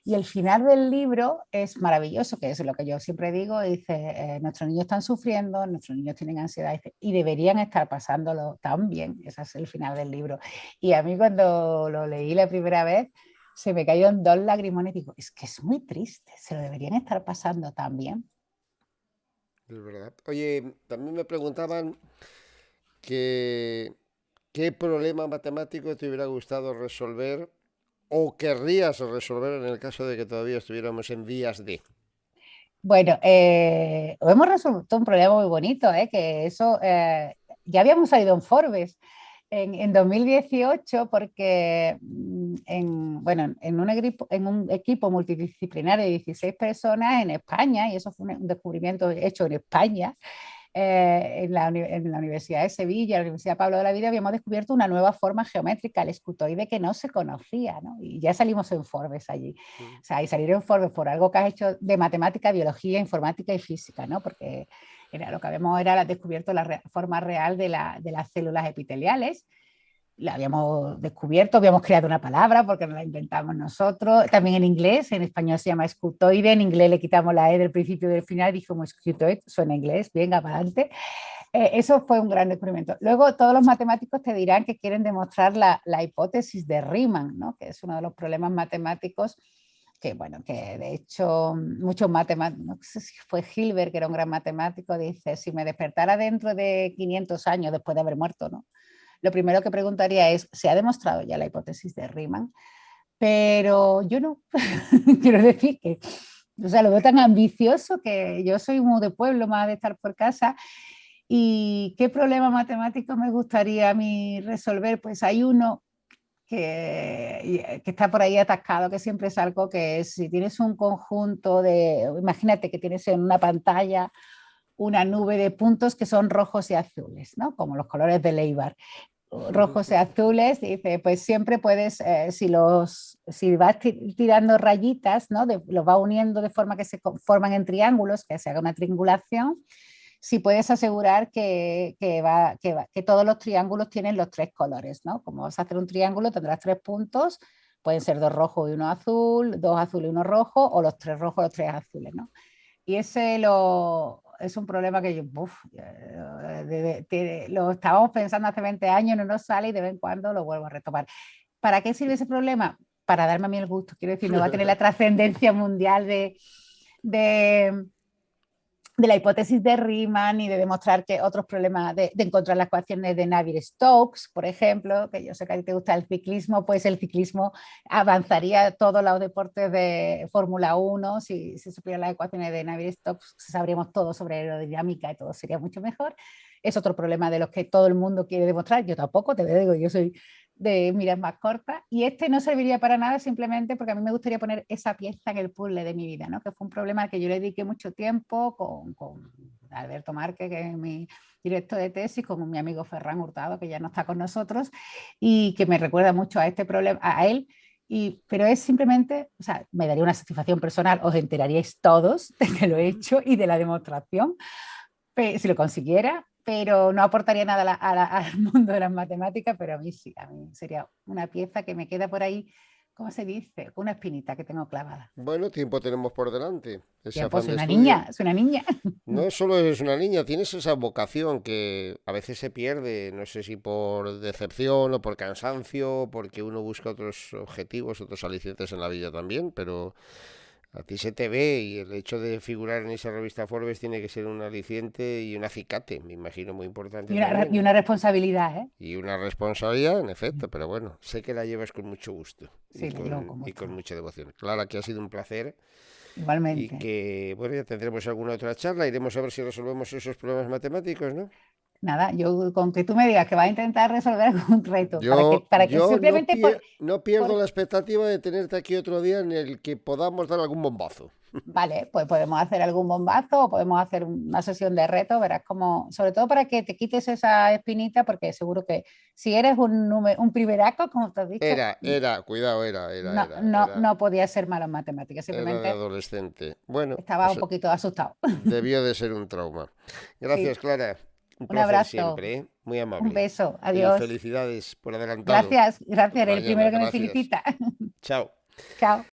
Y el final del libro es maravilloso, que es lo que yo siempre digo, dice, nuestros niños están sufriendo, nuestros niños tienen ansiedad dice, y deberían estar pasándolo tan bien, ese es el final del libro. Y a mí cuando lo leí la primera vez, se me cayeron 2 lagrimones y digo, es que es muy triste, se lo deberían estar pasando tan bien. Es verdad. Oye, también me preguntaban que qué problema matemático te hubiera gustado resolver o querrías resolver en el caso de que todavía estuviéramos en vías de. Bueno, hemos resuelto un problema muy bonito, que eso ya habíamos salido en Forbes en 2018 porque bueno, en un equipo multidisciplinar de 16 personas en España, y eso fue un descubrimiento hecho en España, en la Universidad de Sevilla, la Universidad Pablo de la Vida, habíamos descubierto una nueva forma geométrica, el escutoide, que no se conocía, ¿no? Y ya salimos en Forbes allí. O sea, y salir en Forbes por algo que has hecho de matemática, biología, informática y física, ¿no? Porque lo que habíamos era descubierto la forma real de las células epiteliales. La habíamos descubierto, habíamos creado una palabra porque no la inventamos nosotros, también en inglés, en español se llama escutoide, en inglés le quitamos la E del principio y del final, dijimos escutoide, suena inglés, venga, para adelante. Eso fue un gran descubrimiento. Luego todos los matemáticos te dirán que quieren demostrar la hipótesis de Riemann, ¿no? Que es uno de los problemas matemáticos que, bueno, que de hecho muchos matemáticos, no sé si fue Hilbert, que era un gran matemático, dice, si me despertara dentro de 500 años después de haber muerto, ¿no? Lo primero que preguntaría es, ¿se ha demostrado ya la hipótesis de Riemann? pero yo no. Quiero decir que, o sea, lo veo tan ambicioso que yo soy muy de pueblo, más de estar por casa. ¿Y qué problema matemático me gustaría a mí resolver? Pues hay uno que está por ahí atascado, que siempre es algo que es, si tienes un conjunto de, imagínate que tienes en una pantalla una nube de puntos que son rojos y azules, ¿no? Como los colores de Leibar, rojos y azules, dice, pues siempre puedes, si vas tirando rayitas, ¿no? Los vas uniendo de forma que se forman en triángulos, que se haga una triangulación, si puedes asegurar que todos los triángulos tienen los tres colores, ¿no? Como vas a hacer un triángulo, tendrás 3 puntos, pueden ser 2 rojos y 1 azul, 2 azules y 1 rojo, o los 3 rojos y los 3 azules, ¿no? Y es un problema que lo estábamos pensando hace 20 años, no nos sale y de vez en cuando lo vuelvo a retomar. ¿Para qué sirve ese problema? Para darme a mí el gusto, quiero decir, no va a tener la trascendencia mundial de, de la hipótesis de Riemann y de demostrar que otros problemas de encontrar las ecuaciones de Navier-Stokes, por ejemplo, que yo sé que a ti te gusta el ciclismo, pues el ciclismo avanzaría todos los deportes de Fórmula 1, si se supieran las ecuaciones de Navier-Stokes, sabríamos todo sobre aerodinámica y todo sería mucho mejor. Es otro problema de los que todo el mundo quiere demostrar, yo tampoco, te digo, yo soy de miras más cortas, y este no serviría para nada simplemente porque a mí me gustaría poner esa pieza en el puzzle de mi vida, ¿no? Que fue un problema al que yo le dediqué mucho tiempo con Alberto Márquez, que es mi director de tesis, con mi amigo Ferran Hurtado, que ya no está con nosotros, y que me recuerda mucho a este problema, a él, pero es simplemente, o sea, me daría una satisfacción personal, os enteraríais todos de que lo he hecho y de la demostración, si lo consiguiera, pero no aportaría nada al mundo de las matemáticas, pero a mí sí, a mí sería una pieza que me queda por ahí, ¿cómo se dice? Una espinita que tengo clavada. Bueno, tiempo tenemos por delante. Ese Tiempo, afán soy de una estudio. niña, soy una niña. No solo eres una niña, tienes esa vocación que a veces se pierde, no sé si por decepción o por cansancio, porque uno busca otros objetivos, otros alicientes en la vida también, pero a ti se te ve y el hecho de figurar en esa revista Forbes tiene que ser un aliciente y un acicate, me imagino, muy importante Y también. una responsabilidad, ¿eh? Y una responsabilidad, en efecto, pero bueno, sé que la llevas con mucho gusto Sí, lo llevo con y con mucho. mucha devoción. Clara, que ha sido un placer y Igualmente. que, bueno, ya tendremos alguna otra charla, iremos a ver si resolvemos esos problemas matemáticos, ¿no? Nada, yo con que tú me digas que vas a intentar resolver algún reto, para que Yo no, simplemente no pierdo por la expectativa de tenerte aquí otro día en el que podamos dar algún bombazo. vale, pues podemos hacer algún bombazo o podemos hacer una sesión de reto, verás como, sobre todo para que te quites esa espinita, porque seguro que si eres un primeraco, como te has dicho, Cuidado, no podía ser malo en matemáticas, era de simplemente adolescente. Bueno, estaba pues un poquito asustado. debió de ser un trauma. Sí, Gracias, Clara. Un un placer abrazo, siempre, ¿eh? Muy un amable. beso, Y adiós. felicidades por adelantado. Gracias, gracias, eres el Mañana, primero que me gracias. felicita. Chao. Chao.